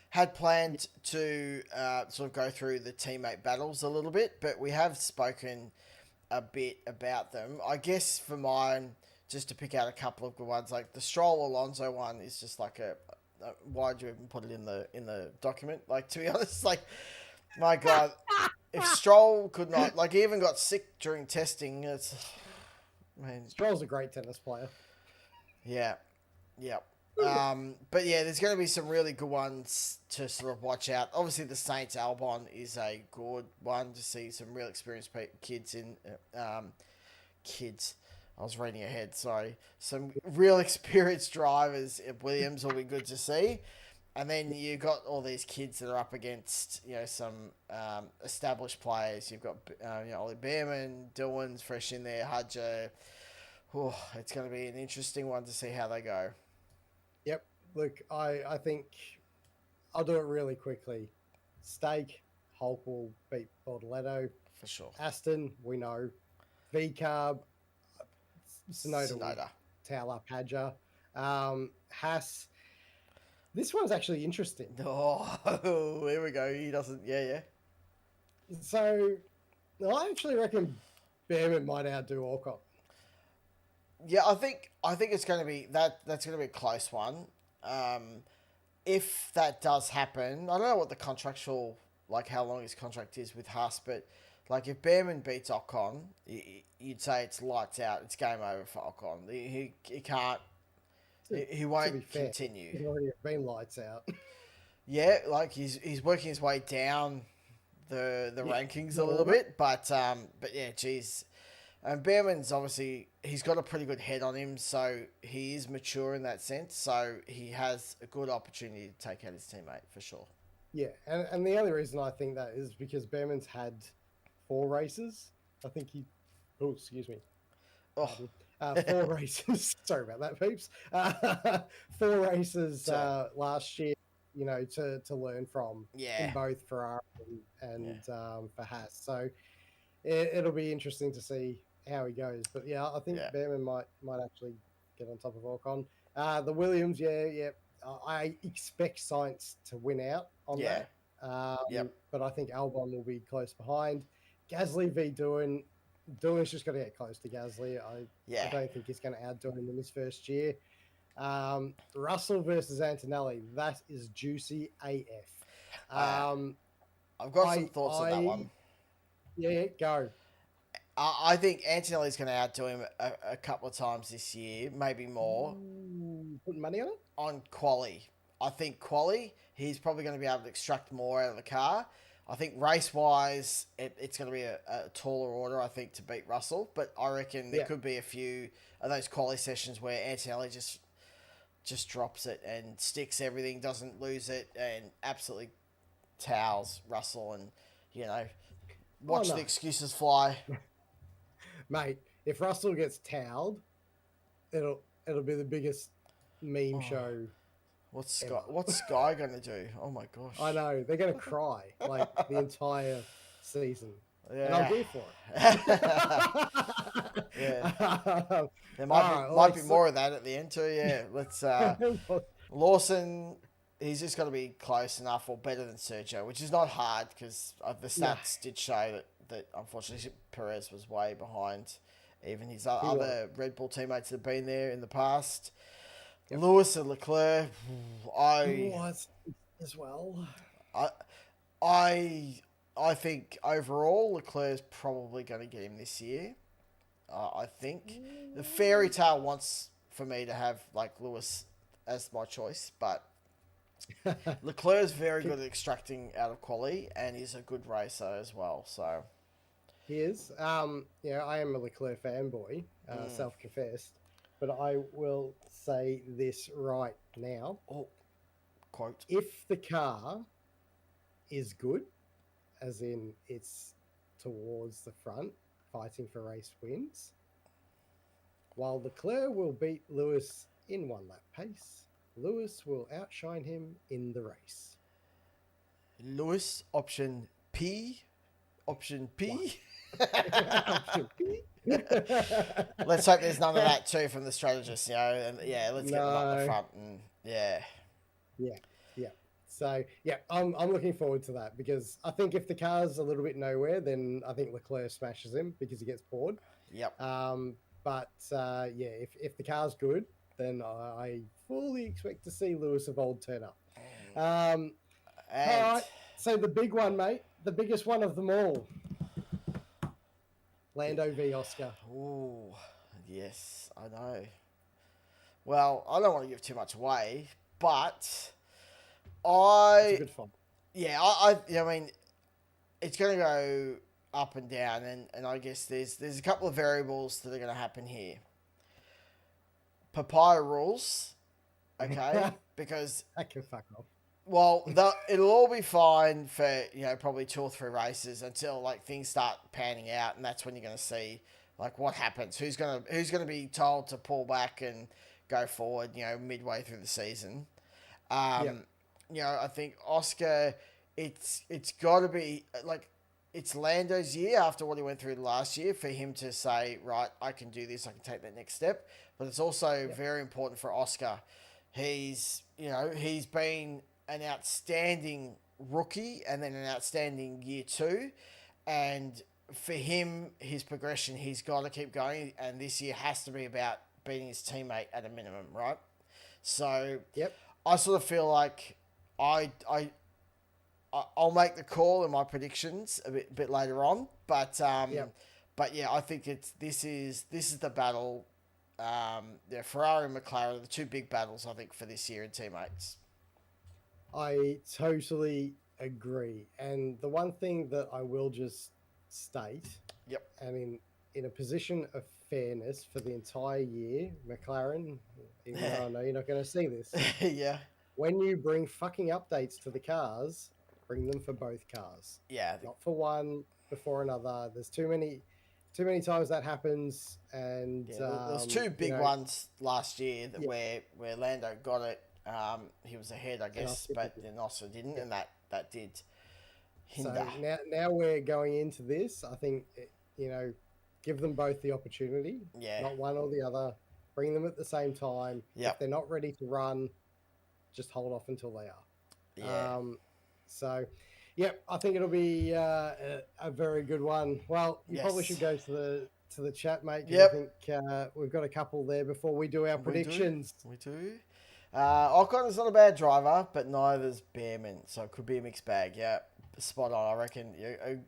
had planned to sort of go through the teammate battles a little bit, but we have spoken a bit about them. I guess for mine, just to pick out a couple of good ones, like the Stroll Alonso one is just like why'd you even put it in the document? Like, to be honest, like, my God, if Stroll could not, like, he even got sick during testing. It's, I mean, Stroll's a great tennis player. yeah, yeah. But yeah, there's going to be some really good ones to sort of watch out. Obviously, the Saints Albon is a good one to see some real experienced kids in. Kids, I was reading ahead. Sorry, some real experienced drivers at Williams will be good to see. And then you got all these kids that are up against some established players. You've got Ollie Behrman, Dillon's fresh in there, Hudger. Oh, it's going to be an interesting one to see how they go. Yep. Look, I think I'll do it really quickly. Stake, Hulk will beat Bortoletto. For sure. Aston, we know. V Carb, Sonoda will Sonoda. towel up Hadger. Haas, this one's actually interesting. Oh, here we go. He doesn't. Yeah, yeah. So I actually reckon Behrman might outdo Alcott. Yeah, I think it's going to be that's going to be a close one. If that does happen, I don't know what the contractual, like how long his contract is with Haas, but like if Behrman beats Ocon, you'd say it's lights out. It's game over for Ocon. He can't. He To be won't fair, continue. he's already been lights out. Yeah, like he's working his way down the Yeah, rankings a the little order. bit, but yeah, geez. And Behrman's obviously he's got a pretty good head on him, so he is mature in that sense. So he has a good opportunity to take out his teammate for sure. Yeah, and the only reason I think that is because Behrman's had 4 races. I think he. Oh, excuse me. Oh, Pardon. 4 races. Sorry about that, peeps. 4 races so last year. To learn from in yeah, both Ferrari yeah, and for Haas. So it'll be interesting to see how he goes. But yeah, I think yeah, Behrman might actually get on top of Ocon. The Williams, yeah, yeah. I expect Science to win out on yeah, that. yep, But I think Albon will be close behind. Gasly v Doohan. Doohan's just got to get close to Gasly. I Yeah. don't think he's going to outdo him in his first year. Russell versus Antonelli, that is juicy AF. Uh, Um, I've got some I, thoughts on that I, one. yeah, go. I think Antonelli's going to outdo him a couple of times this year, maybe more, Ooh, putting money on it? on quali. I think quali, he's probably going to be able to extract more out of the car. I think race wise, it's going to be a taller order, I think, to beat Russell. But I reckon there Yeah. could be a few of those quali sessions where Antonelli just drops it and sticks everything, doesn't lose it, and absolutely towels Russell. And, you know, Oh, watch the no. excuses fly. Mate, if Russell gets towed, it'll be the biggest meme Oh, show ever. What's Sky gonna do? Oh my I gosh. know. They're going to cry like the entire season. And I'm Yeah. here for Yeah. it. There All right. might be more of that at the end too. Yeah. Let's Well, Lawson, he's just got to be close enough or better than Sergio, which is not hard because the no, stats did show that unfortunately Perez was way behind even his he was. other Red Bull teammates that have been there in the past. Yep. Lewis and Leclerc, He was as well. I, I, I think overall Leclerc's probably going to get him this year. I think the fairy tale wants for me to have like Lewis as my choice, but Leclerc's very good at extracting out of quality and he's a good racer as well. So He is. I am a Leclerc fanboy, self-confessed, but I will say this right now: oh, quote. if the car is good, as in it's towards the front, fighting for race wins, while Leclerc will beat Lewis in one lap pace, Lewis will outshine him in the race. Lewis option P, option P. Option B. Let's hope there's none of that too from the strategist, and yeah, let's get them up the No. front and yeah. Yeah, yeah. So yeah, I'm looking forward to that because I think if the car's a little bit nowhere, then I think Leclerc smashes him because he gets bored. Yep. Yeah, if the car's good, then I fully expect to see Lewis of old turn up. All And right. So the big one, mate, the biggest one of them all, Lando v Oscar. ooh, yes, I know. Well, I don't want to give too much away, but It's I a good fun. yeah, I mean, it's going to go up and down, and I guess there's a couple of variables that are going to happen here. Papaya rules, okay, because That can fuck off. well, it'll all be fine for probably 2 or 3 races until like things start panning out, and that's when you're going to see like what happens. Who's gonna be told to pull back and go forward? Midway through the season. Yep. I think Oscar, it's got to be like it's Lando's year after what he went through last year for him to say, right, I can do this, I can take that next step. But it's also very important for Oscar. He's been an outstanding rookie and then an outstanding year 2. And for him, his progression, he's got to keep going. And this year has to be about beating his teammate at a minimum, right? So Yep. I sort of feel like I'll make the call in my predictions a bit later on, but yeah, I think this is the battle. Ferrari and McLaren are the 2 big battles I think for this year in teammates. I totally agree. And the one thing that I will just state, Yep. and in a position of fairness for the entire year, McLaren, even though I know you're not going to see this, Yeah. when you bring fucking updates to the cars, bring them for both cars, Yeah. not for one before another. There's too many times that happens, and Yeah, there was 2 big ones last year that where Lando got it. He was ahead, I guess, but then also didn't, and that did hinder. So now we're going into this. I think give them both the opportunity. Yeah. Not one or the other. Bring them at the same time. Yep. If they're not ready to run, just hold off until they are. Yeah. So, Yep, I think it'll be a very good one. Well, you probably Yes. should go to the chat, mate, because I Yep. think we've got a couple there before we do our We do. predictions. We do. Ocon is not a bad driver, but neither's Behrman, so it could be a mixed bag. Yeah, spot on. I reckon.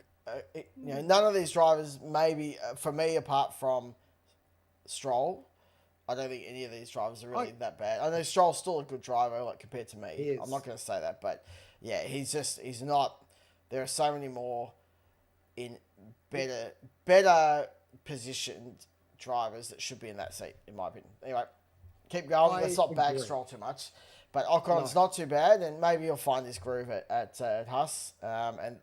None of these drivers, maybe for me, apart from Stroll, I don't think any of these drivers are really that bad. I know Stroll's still a good driver, like compared to He me. I'm is. not going to say that, but yeah, he's not. There are so many more in better positioned drivers that should be in that seat, in my opinion. Anyway, keep going. Let's not bag Stroll too much. But Ocon's not too bad, and maybe you'll find his groove at Huss. And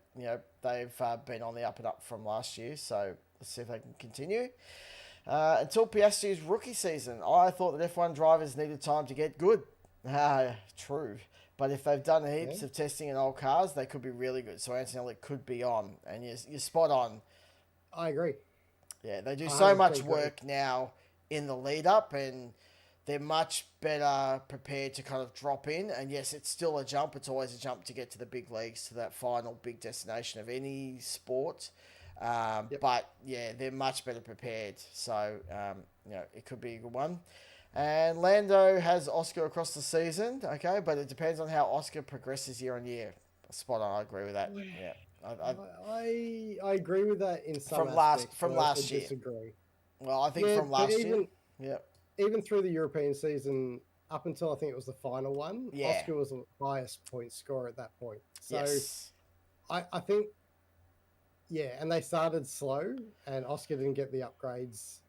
they've been on the up and up from last year, so let's see if they can continue. Until Piastri's rookie season, I thought that F1 drivers needed time to get good. True. But if they've done heaps of testing in old cars, they could be really good. So Antonelli could be on, and you're spot on. I agree. Yeah, they do so much work now in the lead up, and they're much better prepared to kind of drop in. And yes, it's still a jump. It's always a jump to get to the big leagues, to that final big destination of any sport. But yeah, they're much better prepared. So, it could be a good one. And Lando has Oscar across the season, okay, but it depends on how Oscar progresses year on year. Spot on, I agree with that. Yeah, I agree with that in some aspects. From last year. Disagree. Well, I think from last year. Yeah. Even through the European season, up until I think it was the final one, Oscar was the highest point scorer at that point. So yes. I think, and they started slow, and Oscar didn't get the upgrades.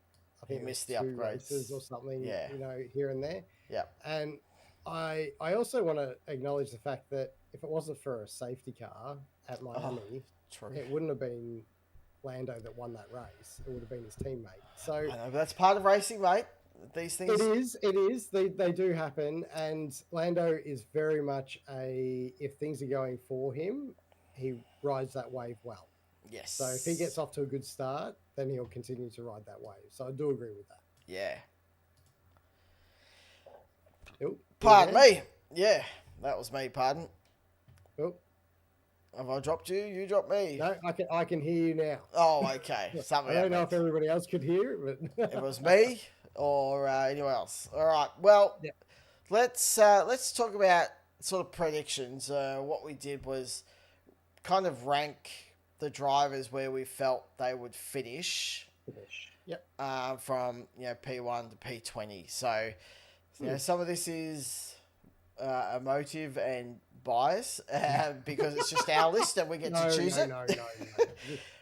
I think he missed the upgrades races or something, yeah. Here and there. Yeah. And I also want to acknowledge the fact that if it wasn't for a safety car at Miami, it wouldn't have been Lando that won that race. It would have been his teammate. So I know, but that's part of racing, mate. These things. It is. They do happen, and Lando is very much if things are going for him, he rides that wave well. Yes. So if he gets off to a good start, then he'll continue to ride that wave. So I do agree with that. Yeah. Oh, pardon me. Yeah, that was me. Pardon. Oh. Have I dropped you? You dropped me. No, I can hear you now. Oh, okay. I don't know if everybody else could hear it, but it was me or anyone else. All right. Well, let's talk about sort of predictions. What we did was kind of rank the drivers where we felt they would finish. Yep. From P1 to P20. So some of this is emotive and bias because it's just our list and we get to choose it. No.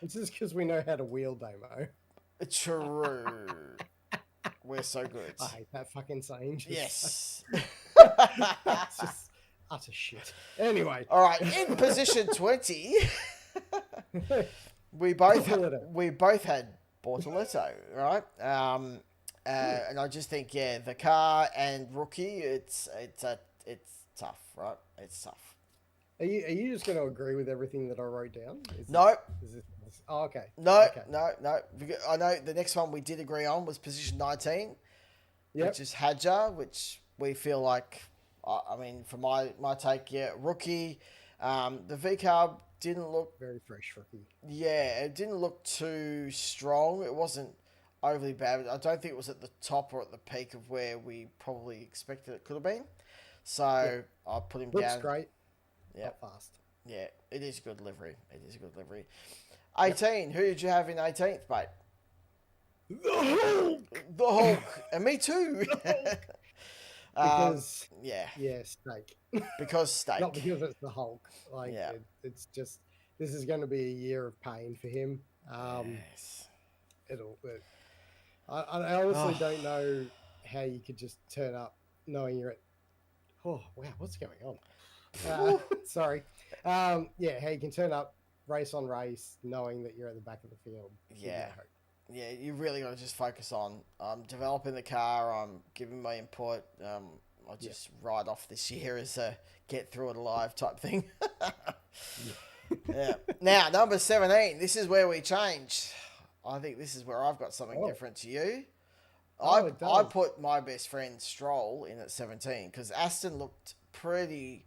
It's just because we know how to wheel demo. True. We're so good. I hate that fucking saying. Yes. It's just utter shit. Anyway. All right. In position 20, we both had Bortoletto, right? And I just think, the car and rookie, it's tough, right? It's tough. Are you just going to agree with everything that I wrote down? No. Okay. No, okay. No. I know the next one we did agree on was position 19, which is Hadjar, which we feel like, I mean, for my take, rookie. The V-carb didn't look... Very fresh rookie. Yeah, it didn't look too strong. It wasn't overly bad. I don't think it was at the top or at the peak of where we probably expected it could have been. So I'll put him down. Looks great. Yeah. Not fast. Yeah, it is a good livery. 18. Who did you have in 18th, mate? The Hulk. And me too. Because steak. Because steak. Not because it's the Hulk. It's just this is going to be a year of pain for him. Yes. I honestly don't know how you could just turn up knowing you're at. Oh wow, what's going on? Sorry. How you can turn up race on race knowing that you're at the back of the field. Yeah. Yeah, you really got to just focus on developing the car. I'm giving my input. I'll just ride off this year as a get through it alive type thing. Yeah. Now, number 17. This is where we change. I think this is where I've got something different to you. I put my best friend Stroll in at 17 because Aston looked pretty,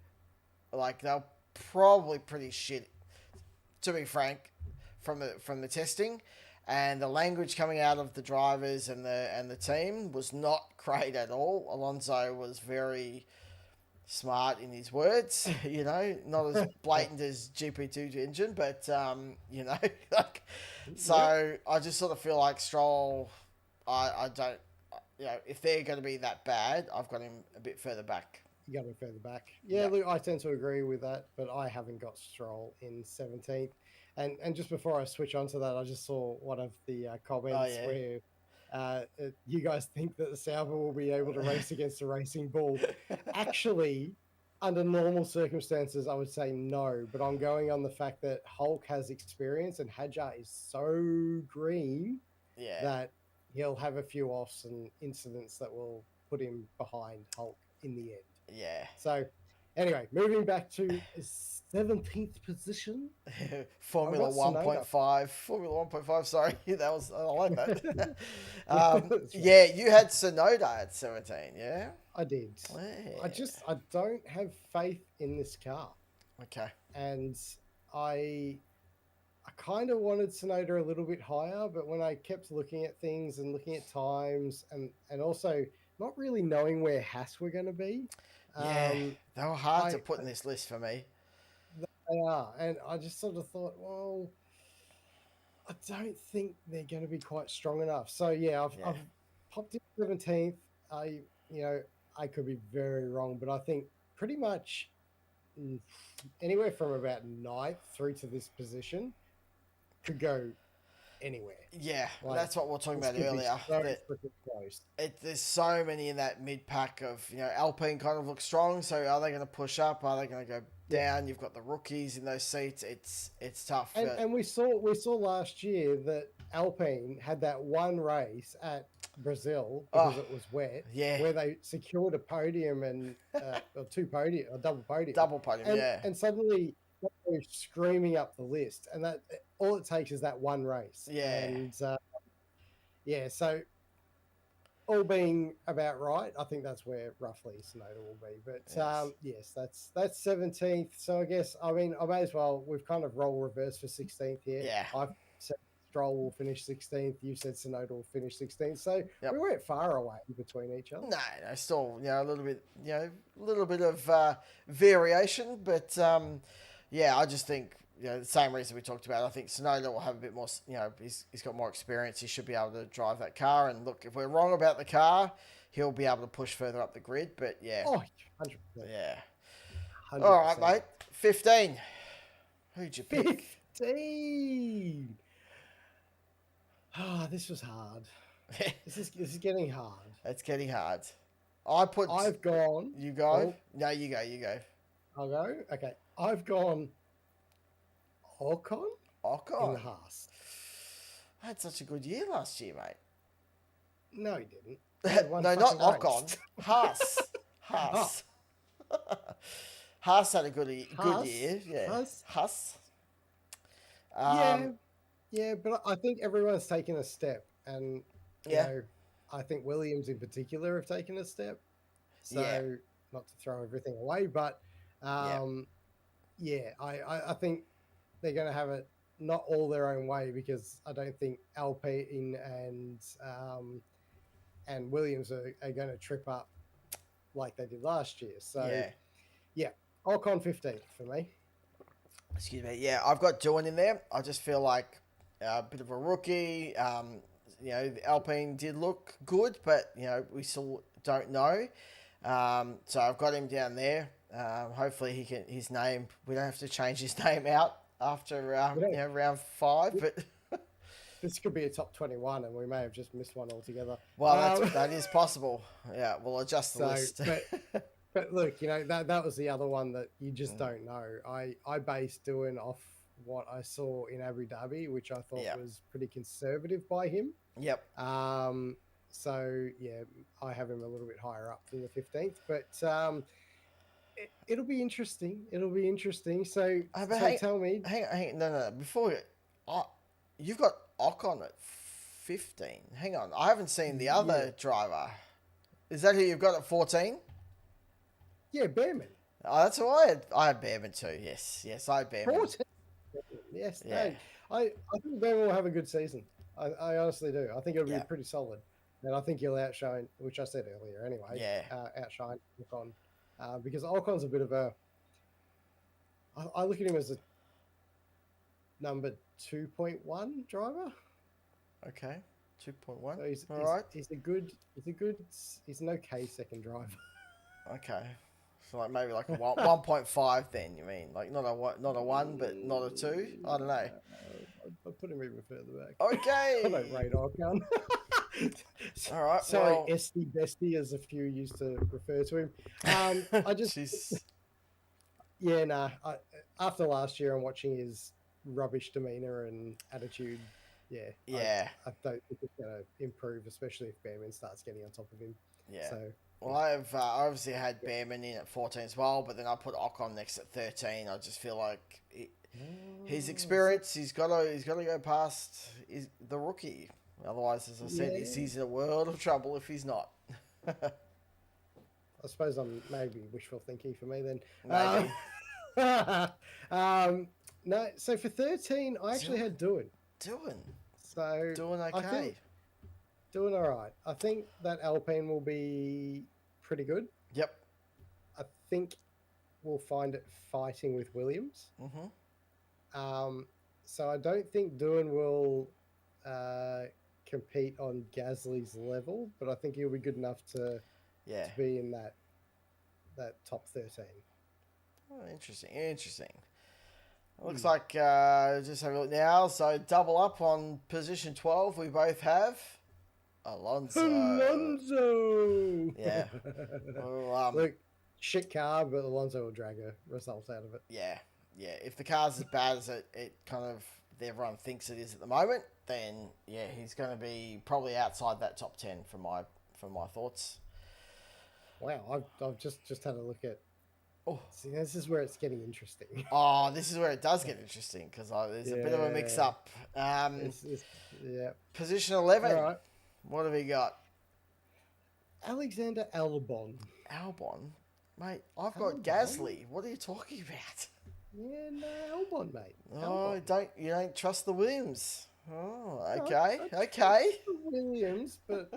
like they were probably pretty shit to be frank, from the testing, and the language coming out of the drivers and the team was not great at all. Alonso was very smart in his words, not as blatant as GP2 engine, but like, Yep. so I just sort of feel like Stroll, I don't, if they're going to be that bad, I've got him a bit further back. You got me further back. Yeah, Yeah. look, I tend to agree with that, but I haven't got Stroll in 17th. And just before I switch on to that, I just saw one of the Oh comments yeah. where you guys think that the Sauber will be able to race against a Racing Bull. Actually, under normal circumstances, I would say no, but I'm going on the fact that Hulk has experience and Hadjar is so green Yeah. that he'll have a few offs and incidents that will put him behind Hulk in the end. Yeah. So, anyway, moving back to 17th position, I've Formula got Sonoda. 1.5. Formula 1.5, sorry. I like that. That's right. Yeah, you had Sonoda at 17, yeah? I did. Yeah. I don't have faith in this car, Okay. and I I kind of wanted Sonoda a little bit higher, but when I kept looking at things and looking at times, and also not really knowing where Haas were going to be, Yeah, um, they were hard to I put in this list for me. they are, and I just sort of thought, well, I don't think they're going to be quite strong enough. So yeah, Yeah. I've popped in 17th. I you know I could be very wrong, but I think pretty much mm, anywhere from about ninth through to this position could go anywhere. Yeah, Like that's what we were talking this about could be earlier. so That freaking close. there's so many in that mid pack of, Alpine kind of looks strong. So are they going to push up? Are they going to go Yeah. down? You've got the rookies in those seats. It's tough. And we saw last year that Alpine had that one race at Brazil because Oh, it was wet, yeah, where they secured a podium and or two podium, a double podium, double podium. Yeah, and suddenly they're screaming up the list, and that all it takes is that one race, yeah, and yeah, so all being about right, I think that's where roughly Sonoda will be. But yes, yes, that's 17th. So I mean, I may as well. We've kind of role reverse for 16th here. yeah. I've said Stroll will finish 16th. You said Sonoda will finish 16th. So we Yep. weren't far away between each other. No, no, still, a little bit of variation, but yeah, I just think, the same reason we talked about. I think Sonoda will have a bit more, he's got more experience. He should be able to drive that car. And look, if we're wrong about the car, he'll be able to push further up the grid. But yeah, Oh, 100%. yeah. All right, 100%. mate. 15. Who'd you pick? 15. Ah, this was hard. This is getting hard. It's getting hard. I've gone. You go? Oh, No, you go. You go. I'll go. Okay. I've gone Ocon in the Ocon. Haas. I had such a good year last year, mate. No, he didn't. He had one No, not fucking Ocon. race. Haas. Oh, Haas. Haas had a good Haas. year. Yeah. Haas. Haas. Yeah, yeah, but I think everyone's taken a step, and you Yeah. know, I think Williams in particular have taken a step. So Yeah. not to throw everything away, but Yeah. yeah, I think they're going to have it not all their own way because I don't think Alpine and Williams are going to trip up like they did last year. So Yeah. yeah, Ocon 15th for me. Excuse me. Yeah, I've got Doohan in there. I just feel like a bit of a rookie. The Alpine did look good, but we still don't know. So I've got him down there. Hopefully he can. His name. We don't have to change his name out after round 5. But This could be a top 21, and we may have just missed one altogether. well, that is possible. Yeah, we'll adjust the list. But look, that was the other one that you just don't know. I based doing off what I saw in Abu Dhabi, which I thought Yep. was pretty conservative by him. Yep. So yeah, I have him a little bit higher up than the 15th, but it'll be interesting. It'll be interesting. So, tell me, Hang on. No. Before you've got Ocon at 15. Hang on. I haven't seen the other driver. Is that who you've got at 14? yeah, Behrman, Oh, that's who I had. I had Behrman too. Yes, I had Behrman. 14. Yes, Yeah. no, I think Ben will have a good season. I honestly do. I think it'll be Yeah. pretty solid, and I think he'll outshine, which I said earlier anyway, Yeah. outshine Ocon, because Ocon's a bit of a. I look at him as a number 2.1 driver. Okay. 2.1. So All right. he's an okay second driver. Okay. So like maybe like a 1.5 then, you mean? Like not a 1 but not a 2? I don't know. I'll put him even further back. I don't Okay. rate Ocon. All right. Sorry, Well, Esty Bestie, as a few used to refer to him. I just, she's yeah, nah. After last year and watching his rubbish demeanor and attitude, yeah, yeah. I don't think it's going to improve, especially if Behrman starts getting on top of him. Yeah. So, Well, I've obviously had Behrman in at 14 as well, but then I put Ocon next at 13. I just feel like his experience, he's got to go past the rookie. Otherwise, as I said, yeah, he's in a world of trouble if he's not. I suppose I'm maybe wishful thinking for me then. Maybe. No, so for 13, I actually had Doing. Doing So doing I think okay. doing all right. I think that Alpine will be pretty good. Yep. I think we'll find it fighting with Williams. Mhm. So I don't think Doohan will compete on Gasly's level, but I think he'll be good enough to Yeah. be in that top 13. Oh, interesting. Interesting. Looks Hmm. like just have a look now. So double up on position 12. We both have Alonso. Alonso. Yeah. Well, Look, shit car, but Alonso will drag a result out of it. yeah. Yeah. If the car's as bad as it kind of everyone thinks it is at the moment, then yeah, he's going to be probably outside that top 10 from my thoughts. Wow, I've just had a look at. Oh. See, this is where it's getting interesting. Oh, this is where it does get interesting because there's a bit of a mix up. Yeah. Position 11. All right. What have we got? Alexander Albon. Albon? Mate, I've Albon? got Gasly. What are you talking about? Yeah, no, Albon, mate. Oh, Albon. you don't trust the Williams. Oh, No, okay. I Okay. trust Williams, but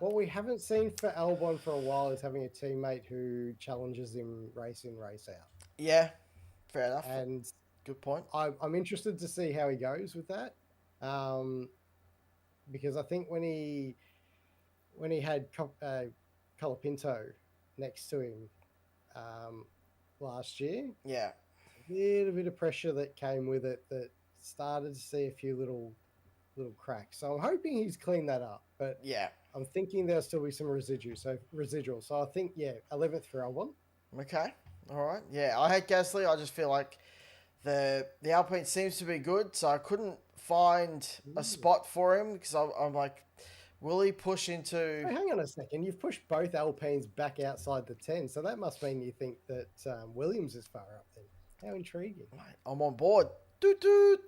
what we haven't seen for Albon for a while is having a teammate who challenges him race in, race out. Yeah, fair enough. And Good point. I'm interested to see how he goes with that. Because I think when he had Colapinto next to him last year, Yeah. a little bit of pressure that came with it that started to see a few little cracks. So I'm hoping he's cleaned that up, but Yeah. I'm thinking there'll still be some residual. So I think 11th for Albon. Okay. All right. Yeah, I had Gasly. I just feel like the Alpine seems to be good, so I couldn't find a spot for him because I'm like, will he push into? Hey, hang on a second. You've pushed both Alpines back outside the 10, so that must mean you think that Williams is far up then. How intriguing. Mate, I'm on board. Doot doot.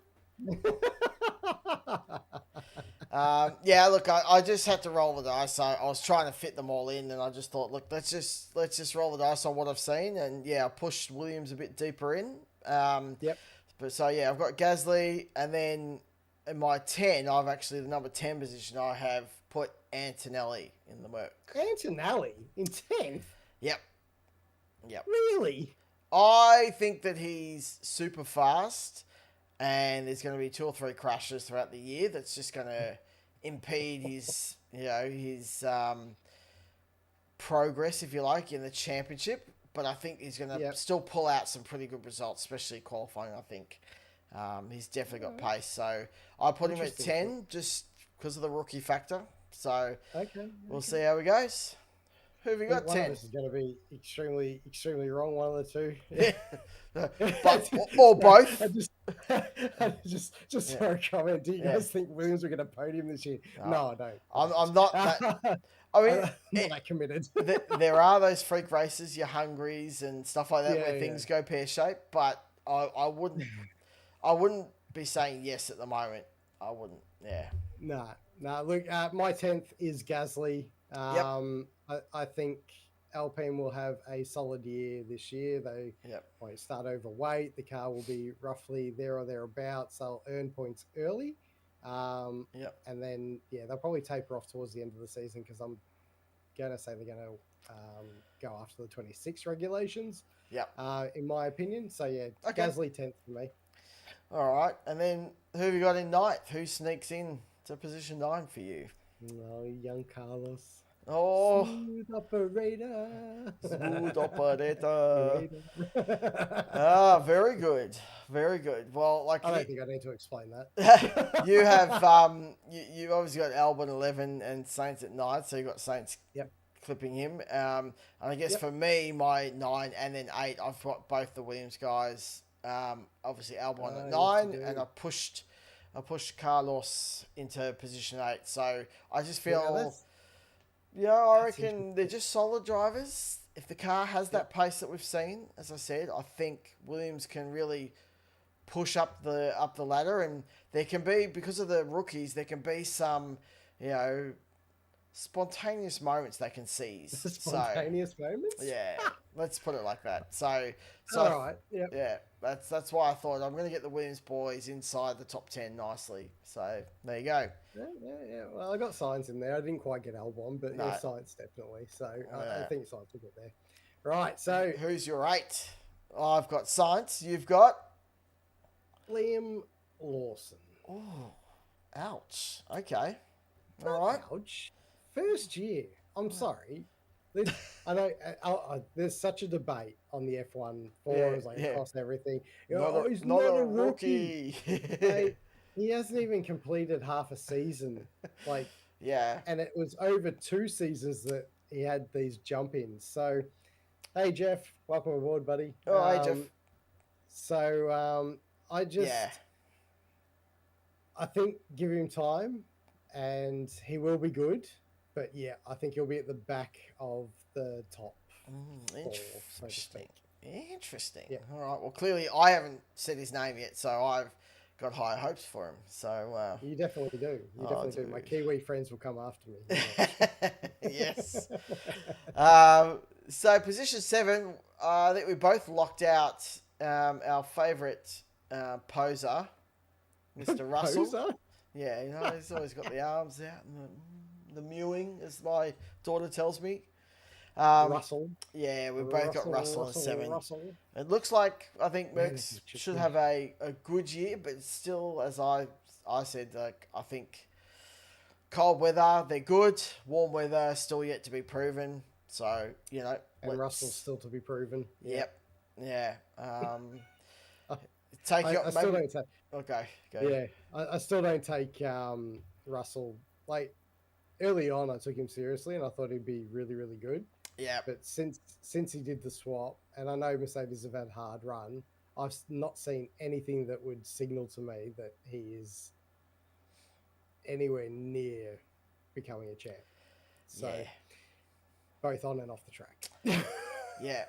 Yeah, look, I just had to roll the dice. I was trying to fit them all in, and I just thought, look, let's just roll the dice on what I've seen, and yeah, I pushed Williams a bit deeper in. Yep. But so yeah, I've got Gasly, and then in my 10, I've actually the number 10 position. I have put Antonelli in the Merc. Antonelli in 10th? Yep. Yep. Really? I think that he's super fast, and there's going to be 2 or 3 crashes throughout the year. That's just going to impede his, his progress, if you like, in the championship. But I think he's going to still pull out some pretty good results, especially qualifying. I think he's definitely got pace. So I put him at 10 just because of the rookie factor. So we'll see how he goes. Who have you got? 10. One of us is going to be extremely, extremely wrong. One of the two. Yeah, but or both. I just saw a comment. Do you guys think Williams are going to podium this year? No, I don't. I'm not that. I mean, not that committed. There are those freak races, your Hungaries and stuff like that, where things go pear shaped. But I wouldn't be saying yes at the moment. I wouldn't. Yeah. No. Look, my 10th is Gasly. I think Alpine will have a solid year this year. They Yep. won't start overweight. The car will be roughly there or thereabouts. They'll earn points early. Yep. And then, yeah, they'll probably taper off towards the end of the season because I'm going to say they're going to go after the 26 regulations, Yep. in my opinion. So, yeah, Okay. Gasly 10th for me. All right. And then who have you got in ninth? Who sneaks in to position 9 for you? No, young Carlos. Oh, Smooth operator. smooth operator. Operator. Very good. Very good. Well, like I don't think I need to explain that. you have you obviously got Albon 11 and Saints at 9, so you got Saints Yep. clipping him. And I guess Yep. for me, my 9 and then 8, I've got both the Williams guys. Obviously Albon at Yes, 9, you and do. I pushed Carlos into position 8. So I just Yeah, feel, I that's reckon they're just solid drivers. If the car has that Yep. pace that we've seen, as I said, I think Williams can really push up the ladder, and there can be, because of the rookies, there can be some, you know, spontaneous moments they can seize. spontaneous moments. So yeah, let's put it like that. So All right. Yep. yeah, that's why I thought I'm going to get the Williams boys inside the top 10 nicely. So there you go. Yeah. Well, I got Science in there. I didn't quite get Albon, but No. yeah, Science definitely. So I Yeah. think Science will get there. Right. So Who's your 8? I've got Sainz. You've got. Liam Lawson. Oh, ouch. Okay. All right. Ouch. First year. I'm sorry. I know there's such a debate on the F1 forums, across everything. He's not a rookie. Mate, he hasn't even completed half a season. Yeah. And it was over 2 seasons that he had these jump ins. So, hey, Jeff, welcome aboard, buddy. Oh, hey, Jeff. So, I just, Yeah. I think give him time and he will be good. But yeah, I think he'll be at the back of the top. Interesting. Interesting. Yeah. All right. Well, clearly I haven't said his name yet, so I've got high hopes for him. So You definitely do. You definitely do. My Kiwi friends will come after me. yes. So position 7, I think we both locked out our favourite poser, Mr. Russell. Poser? Yeah, he's always got the arms out and the mewing, as my daughter tells me. Russell. Yeah, we both got Russell at 7. Russell. It looks like, I think Merckx should have a good year, but still, as I said, I think cold weather, they're good. Warm weather, still yet to be proven. So, And Russell's still to be proven. Yep. Yeah. I still don't take. Okay. Go. Yeah, I still don't take Russell. Like early on, I took him seriously, and I thought he'd be really, really good. Yeah. But since he did the swap, and I know Mercedes have had a hard run, I've not seen anything that would signal to me that he is anywhere near becoming a champ. So, both on and off the track. Yeah.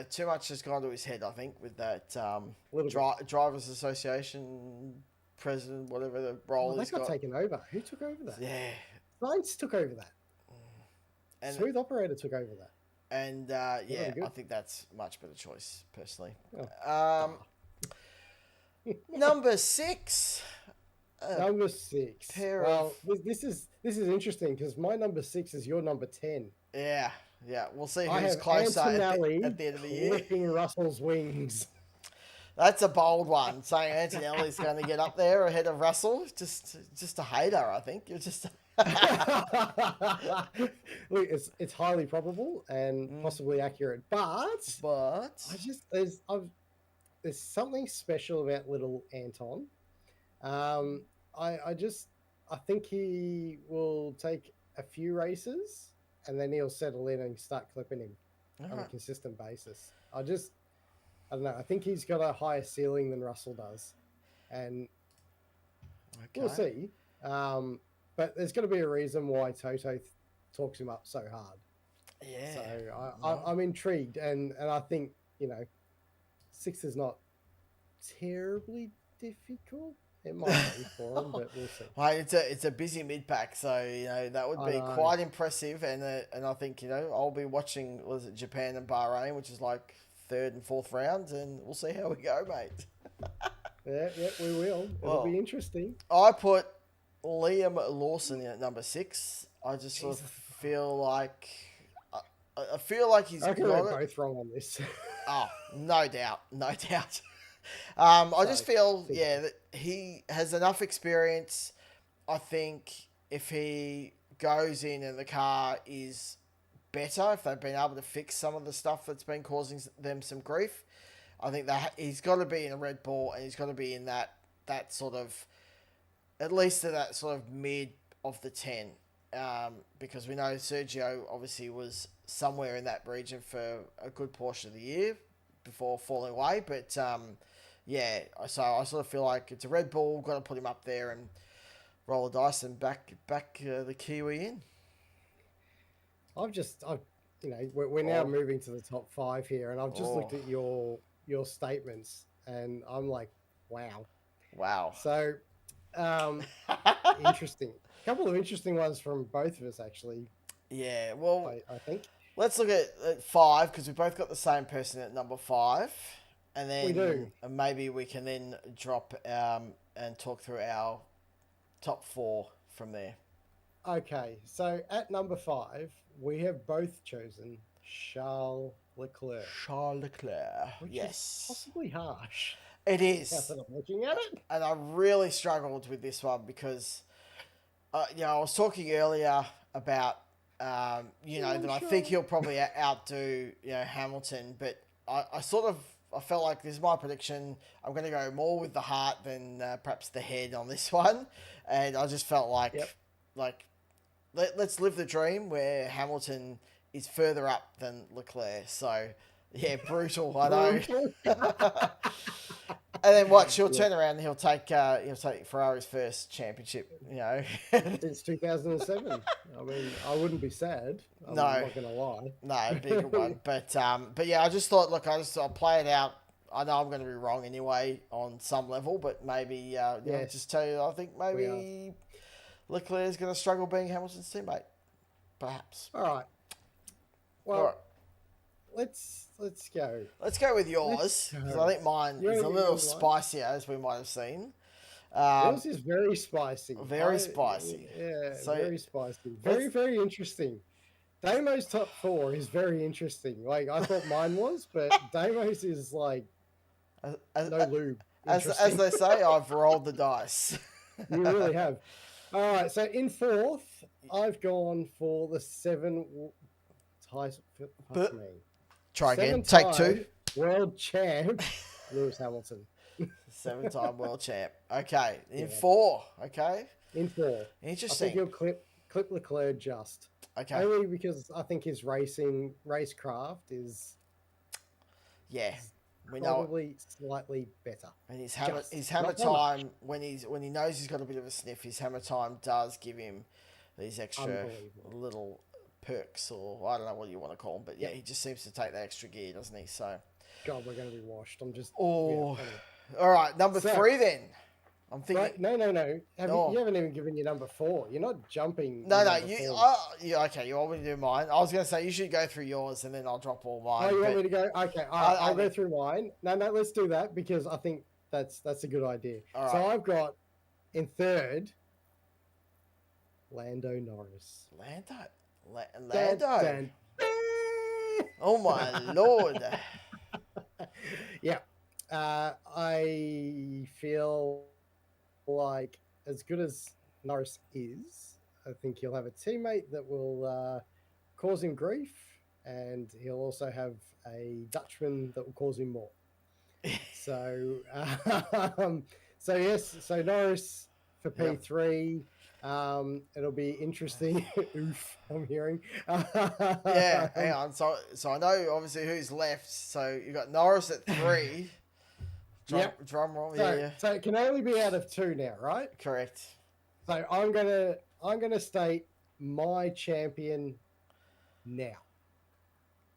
Too much has gone to his head, I think, with that Drivers Association president, whatever the role that got taken over. Who took over that? Yeah. Sainz took over that. And Smooth Operator took over that. And I think that's a much better choice, personally. Oh. Number 6. Number 6. Well, this is interesting because my number 6 is your number 10. Yeah. We'll see who's closer at the end of the year. Clipping Russell's wings. That's a bold one. Saying Antonelli's going to get up there ahead of Russell, just a hater. I think you're just. Look, it's highly probable and possibly accurate, but I just there's something special about little Anton. I think he will take a few races and then he'll settle in and start clipping him on a consistent basis. I don't know. I think he's got a higher ceiling than Russell does, and we'll see. But there's got to be a reason why Toto talks him up so hard. Yeah. So I'm intrigued, and I think 6 is not terribly difficult. It might be for him, but we'll see. Well, it's a busy mid pack, so that would I be know. quite impressive, and I think I'll be watching was it Japan and Bahrain, which is like third and fourth rounds, and we'll see how we go, mate. Yeah, we will. It'll be Well, interesting. I put Liam Lawson in at number 6. I just sort of Jesus. feel like I, I feel like he's I reckon got we're it. both wrong on this. Oh, no doubt, no doubt. I So, just feel, think that he has enough experience. I think if he goes in and the car is better, if they've been able to fix some of the stuff that's been causing them some grief, I think that he's got to be in a Red Bull and he's got to be in that sort of, at least to that sort of mid of the 10. Because we know Sergio obviously was somewhere in that region for a good portion of the year before falling away. But so I sort of feel like it's a Red Bull, got to put him up there and roll the dice and back the Kiwi in. we're now Oh, moving to the top 5 here, and I've just oh, looked at your statements, and I'm like, wow. wow. So, interesting. A couple of interesting ones from both of us, actually. Yeah, well, I think let's look at 5 because we both got the same person at number 5. And we do. then maybe we can then drop and talk through our top 4 from there. Okay, so at number 5, we have both chosen Charles Leclerc, Charles Leclerc. which Yes. is possibly harsh. It Now is. that I'm looking at it. And I really struggled with this one because, I was talking earlier about, that I think he'll probably outdo, Hamilton. But I felt like this is my prediction. I'm going to go more with the heart than perhaps the head on this one. And I just felt like, let's live the dream where Hamilton is further up than Leclerc. So, yeah, brutal, I know. And then what? She'll turn around and he'll take Ferrari's first championship. Since 2007. I mean, I wouldn't be sad. I'm No. not going to lie. No, bigger one. But yeah, I just thought, look, I'll play it out. I know I'm going to be wrong anyway on some level, but maybe Yes. just tell you, I think maybe Leclerc's going to struggle being Hamilton's teammate, perhaps. All right. Well, All right. let's go. Let's go with yours because I think mine is a little spicier, as we might have seen. Yours is very spicy. Very spicy. Yeah, So- very spicy. Very, very interesting. Damo's top 4 is very interesting. Like, I thought mine was, but Damo's is like As, no lube. as Interesting. they say, I've rolled the dice. You really have. All right, so in 4th, I've gone for the 7 Tyson. But- Me. Try again. Take 2. 7-time world champ, Lewis Hamilton. 7-time world champ. Okay. In Yeah. 4. Okay. In 4. I think Interesting. he'll clip Leclerc just. Okay. Only because I think his racecraft is Yeah. We know it. probably slightly better. And his hammer Just, hammer not that much. time when he knows he's got a bit of a sniff, his hammer time does give him these extra Unbelievable. little perks, or I don't know what you want to call them, but yeah, Yep. he just seems to take that extra gear, doesn't he? So, God, we're going to be washed. I'm just. oh, anyway. all right, number So- 3 then. I'm thinking. Right, no. Oh. You haven't even given your number 4. You're not jumping. No, your no, number you. 4. Yeah, okay. You want me to do mine? I was going to say you should go through yours and then I'll drop all mine. Oh, you want but- me to go? Okay, I'll go through mine. No, let's do that because I think that's a good idea. All So right. I've got in 3rd, Lando Norris. Lando. Dun, dun. Oh my lord. Yeah, I feel like as good as Norris is, I think he'll have a teammate that will cause him grief, and he'll also have a Dutchman that will cause him more. So, so Norris for P3. It'll be interesting. Oof, I'm hearing. Yeah, hang on. So I know obviously who's left. So you got Norris at 3. Drum roll. Yeah. So it can only be out of 2 now, right? Correct. So I'm gonna state my champion now.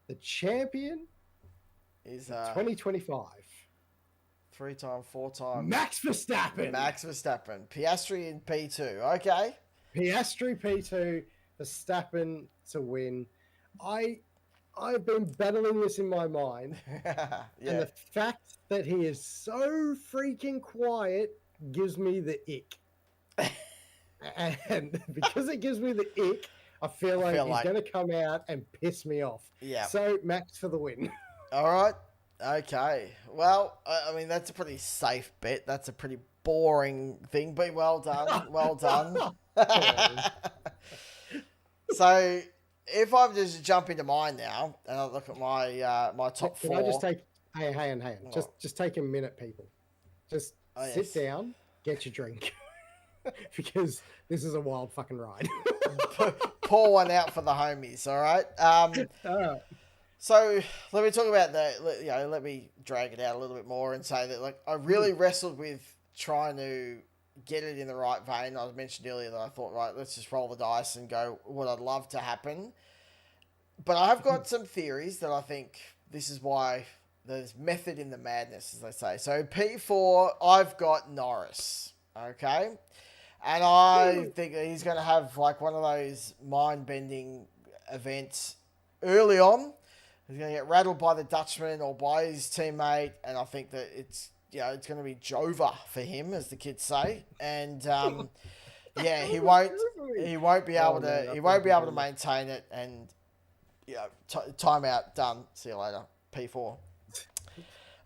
The champion Is 2025. 3-time, 4-time. Max Verstappen. Max Verstappen. Piastri in P2. Okay. Piastri P2, Verstappen to win. I've been battling this in my mind, and the fact that he is so freaking quiet gives me the ick. And because it gives me the ick, I feel like he's going to come out and piss me off. Yeah. So Max for the win. All right. Okay. Well, I mean, that's a pretty safe bet. That's a pretty boring thing, but well done. Well done. So, if I just jump into mine now and I look at my my top four. Can I just take? Hang on. Just take a minute, people. Just sit down, get your drink, because this is a wild fucking ride. Pour one out for the homies. All right. All right. So let me talk about let me drag it out a little bit more and say that, like, I really wrestled with trying to get it in the right vein. I mentioned earlier that I thought, right, let's just roll the dice and go what I'd love to happen. But I have got some theories that I think this is why there's method in the madness, as they say. So P4, I've got Norris, okay? And I think that he's going to have, like, one of those mind-bending events early on. He's going to get rattled by the Dutchman or by his teammate, and I think that it's going to be Jova for him, as the kids say. And he won't be able to maintain it. And timeout, done. See you later. P4.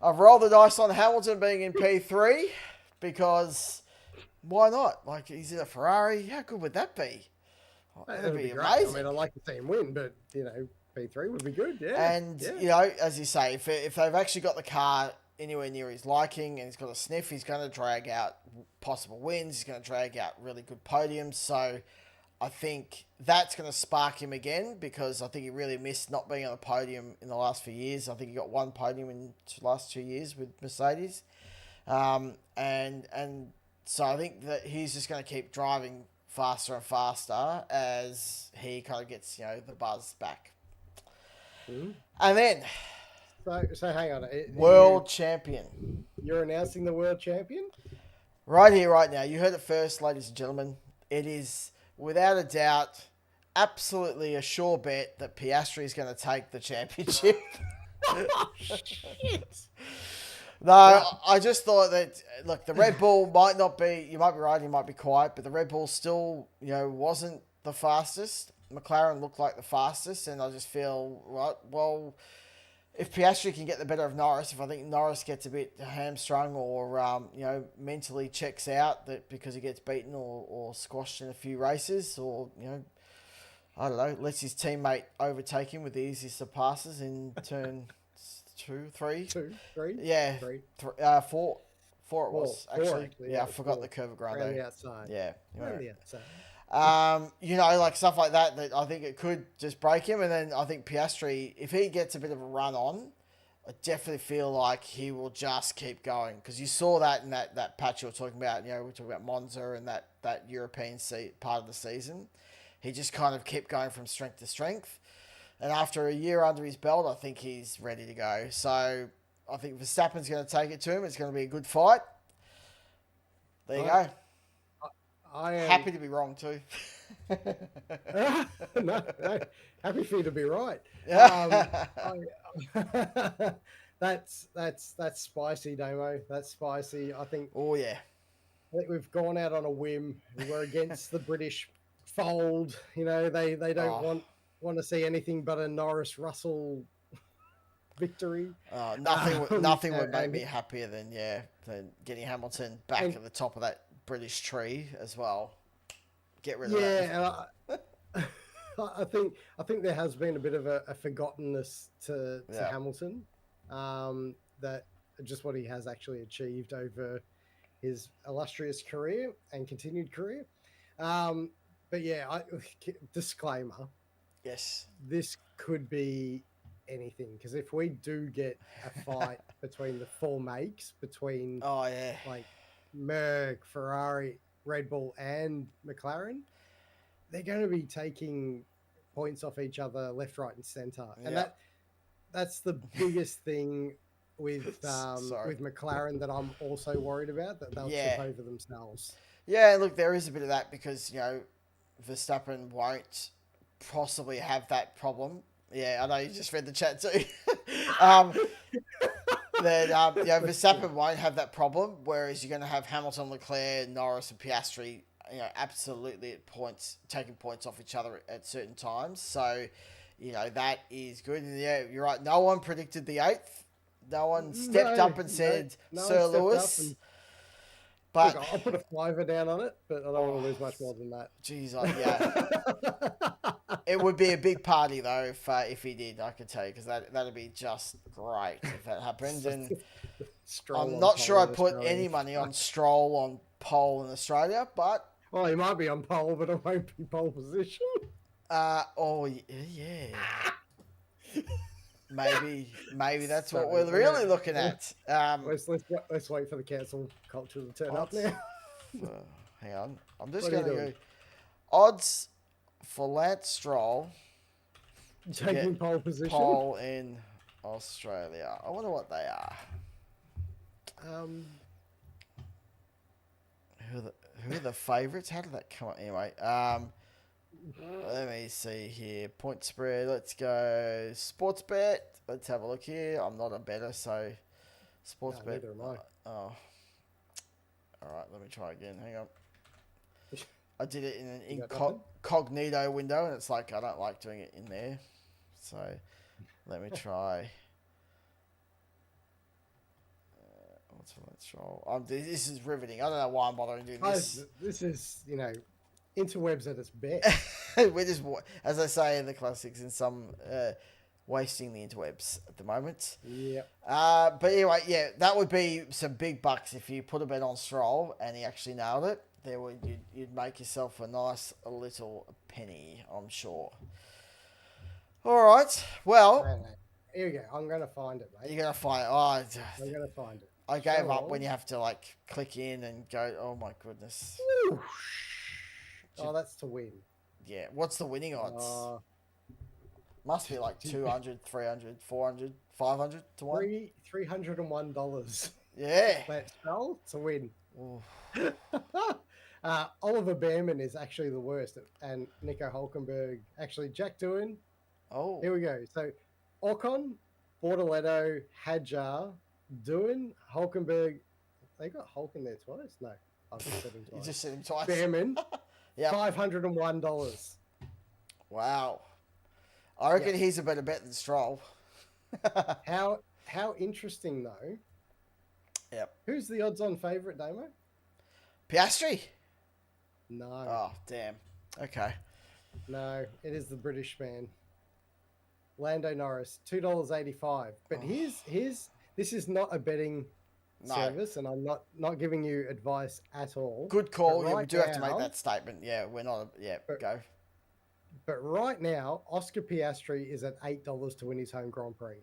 I've rolled the dice on Hamilton being in P3 because why not? Like, he's in a Ferrari. How good would that be? That'd be amazing. I mean, I'd like to see him win, but P3 would be good, yeah. And, as you say, if they've actually got the car anywhere near his liking and he's got a sniff, he's going to drag out possible wins. He's going to drag out really good podiums. So I think that's going to spark him again, because I think he really missed not being on the podium in the last few years. I think he got one podium in the last 2 years with Mercedes. And so I think that he's just going to keep driving faster and faster as he kind of gets, the buzz back. Mm-hmm. And then, so hang on, world champion. You're announcing the world champion right here, right now. You heard it first, ladies and gentlemen. It is without a doubt, absolutely a sure bet that Piastri is going to take the championship. Oh, shit. No, I just thought that, look, the Red Bull might not be, you might be right, you might be quiet, but the Red Bull still, wasn't the fastest. McLaren looked like the fastest, and I just feel, right, well, if Piastri can get the better of Norris, if I think Norris gets a bit hamstrung or, mentally checks out that because he gets beaten or squashed in a few races, or, I don't know, lets his teammate overtake him with the easiest of passes in turn 2, 3? 2, 3? Yeah. 3. 4 it was, actually. Yeah, I forgot 4. the Curva Grande. Around the outside. Yeah. Around the outside. Like stuff like that I think it could just break him. And then I think Piastri, if he gets a bit of a run on, I definitely feel like he will just keep going. Because you saw that in that patch you were talking about, we were talking about Monza and that European part of the season. He just kind of kept going from strength to strength. And after a year under his belt, I think he's ready to go. So I think Verstappen's going to take it to him. It's going to be a good fight. There you go. I am happy to be wrong too. no, happy for you to be right. That's spicy, Damo. That's spicy. I think. Oh yeah. I think we've gone out on a whim. We're against the British fold. They don't want to see anything but a Norris Russell victory. Nothing would make me happier than getting Hamilton back at the top of that British tree as well. Get rid of that. Yeah, I think there has been a bit of a forgottenness to Hamilton, that just what he has actually achieved over his illustrious career and continued career. But yeah, disclaimer. Yes. This could be anything, because if we do get a fight between the four makes, between like Merc, Ferrari, Red Bull and McLaren, they're going to be taking points off each other left, right and center. And that's the biggest thing Sorry. with McLaren that I'm also worried about, that they'll trip Yeah. over themselves. Yeah, look, there is a bit of that because, Verstappen won't possibly have that problem. Yeah, I know you just read the chat too. um, Verstappen won't have that problem, whereas you're going to have Hamilton, Leclerc, Norris, and Piastri, absolutely at points, taking points off each other at certain times. So, that is good. And yeah, you're right. No one predicted the 8th. No one stepped up and said No one Sir stepped up Lewis. and look, But, I'll put a fiver down on it, but I don't want to lose much more than that. geez, yeah. It would be a big party though if he did. I could tell you because that'd be just great if that happened. And Stroll I'm on not pole sure I in put Australia. any money on Stroll on pole in Australia, but Well, he might be on pole, but it won't be pole position. yeah, maybe that's So what we're really looking at. Let's wait for the cancel culture to turn up Odds. now. Hang on, I'm just What are you going to doing? go odds for Lance Stroll Taking pole position. pole in Australia. I wonder what they are. Who are the favourites? How did that come up? Anyway, let me see here. Point spread. Let's go sports bet. Let's have a look here. I'm not a bettor, so sports bet. Neither am I. Oh, all right. Let me try again. Hang on. I did it in an incognito window, and it's like I don't like doing it in there. So let me try. What's for that show? This is riveting. I don't know why I'm bothering doing this. This is, interwebs at its best. We're just, as I say in the classics, in some wasting the interwebs at the moment. Yep. But anyway, yeah, that would be some big bucks if you put a bet on Stroll and he actually nailed it. You'd make yourself a nice little penny, I'm sure. All right. Well, here we go. I'm going to find it, mate. You're going to find it. I'm going to find it. I gave up when you have to click in and go, oh my goodness. Oh, that's to win. Yeah. What's the winning odds? Must be like 200, 300, 400, 500 to 1. $301. Yeah. Let's roll to win. Oliver Behrman is actually the worst, and Nico Hulkenberg. Actually, Jack Doohan. Oh. Here we go. So, Ocon, Bortoletto, Hadjar, Doohan, Hulkenberg. They got Hulk in there twice? No. I've just said him twice. You just said him twice. Behrman, yeah, $501. Wow. I reckon he's a better bet than Stroll. How interesting, though. Yep. Who's the odds-on favourite, Damo? Piastri? No. Oh, damn. Okay. No, it is the British man. Lando Norris, $2.85. But this is not a betting service, and I'm not giving you advice at all. Good call. We do have to make that statement. Yeah, we're not. Go. But right now, Oscar Piastri is at $8 to win his home Grand Prix.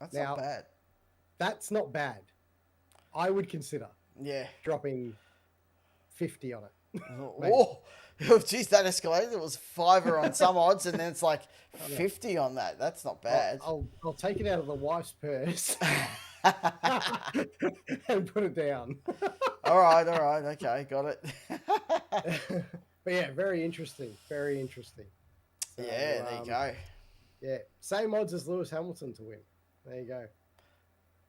That's not bad. That's not bad. I would consider dropping 50 on it. Oh, geez, that escalated. It was $5 on some odds, and then it's like 50 on that. That's not bad. I'll take it out of the wife's purse and put it down. All right. Okay, got it. But yeah, very interesting. Very interesting. So, there you go. Yeah, same odds as Lewis Hamilton to win. There you go.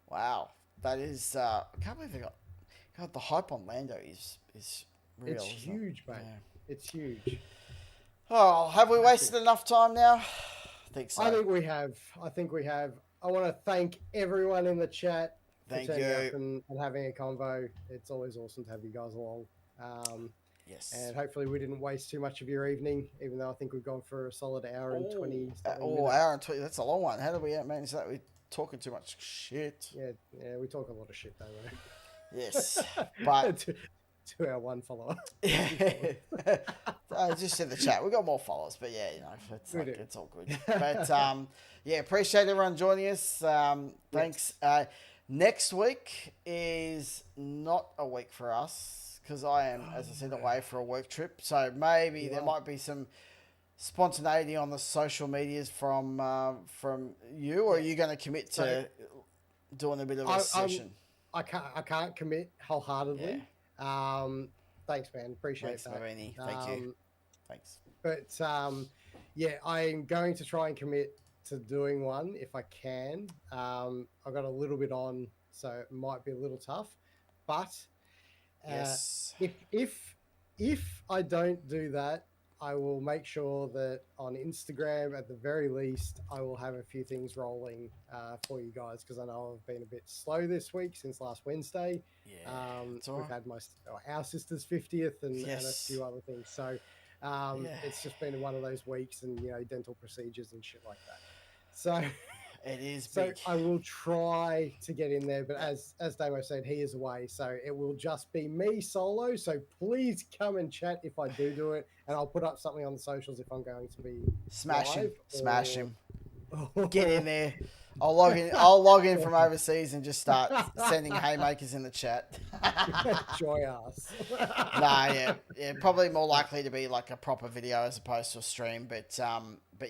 Wow, that is. I can't believe they got. God, the hype on Lando is real. It's huge, mate. Yeah. It's huge. Oh, have we wasted enough time now? I think so. I think we have. I want to thank everyone in the chat for turning up and having a convo. It's always awesome to have you guys along. Yes. And hopefully we didn't waste too much of your evening, even though I think we've gone for a solid hour and 20 minutes. Hour and 20. That's a long one. How did we manage that? We're talking too much shit. Yeah, we talk a lot of shit, don't we? Yes. But to our one follower. I just in the chat. We've got more followers, but it's all good. But appreciate everyone joining us. Thanks. Next week is not a week for us, because I am, as I said, away for a work trip. So maybe there might be some spontaneity on the social medias from you, or are you going to commit to doing a bit of a I, I'm session. I can't commit Yeah. wholeheartedly. Thanks, man. Appreciate Thanks, that. Marini. Thank you. Thanks. But yeah, I'm going to try and commit to doing one if I can. I got a little bit on, so it might be a little tough. But uh, Yes. if I don't do that, I will make sure that on Instagram, at the very least, I will have a few things rolling for you guys because I know I've been a bit slow this week since last Wednesday. Yeah. It's all We've right. had our sister's 50th and a Yes. few other things. So Yeah. it's just been one of those weeks, and dental procedures and shit like that. So It is so big. I will try to get in there, but as Damo said, he is away, so it will just be me solo. So please come and chat if I do it, and I'll put up something on the socials if I'm going to be Smash him. live Smash or him. Get in there. I'll log in. I'll log in from overseas and just start sending haymakers in the chat. joy us. Nah, yeah. Probably more likely to be like a proper video as opposed to a stream, but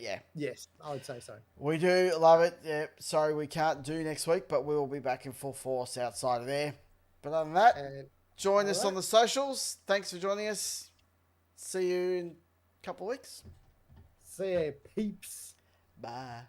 yeah. Yes, I would say so. We do love it. Yeah. Sorry we can't do next week, but we will be back in full force outside of there. But other than that, And join all us on right, the socials. Thanks for joining us. See you in a couple of weeks. see ya, peeps. Bye.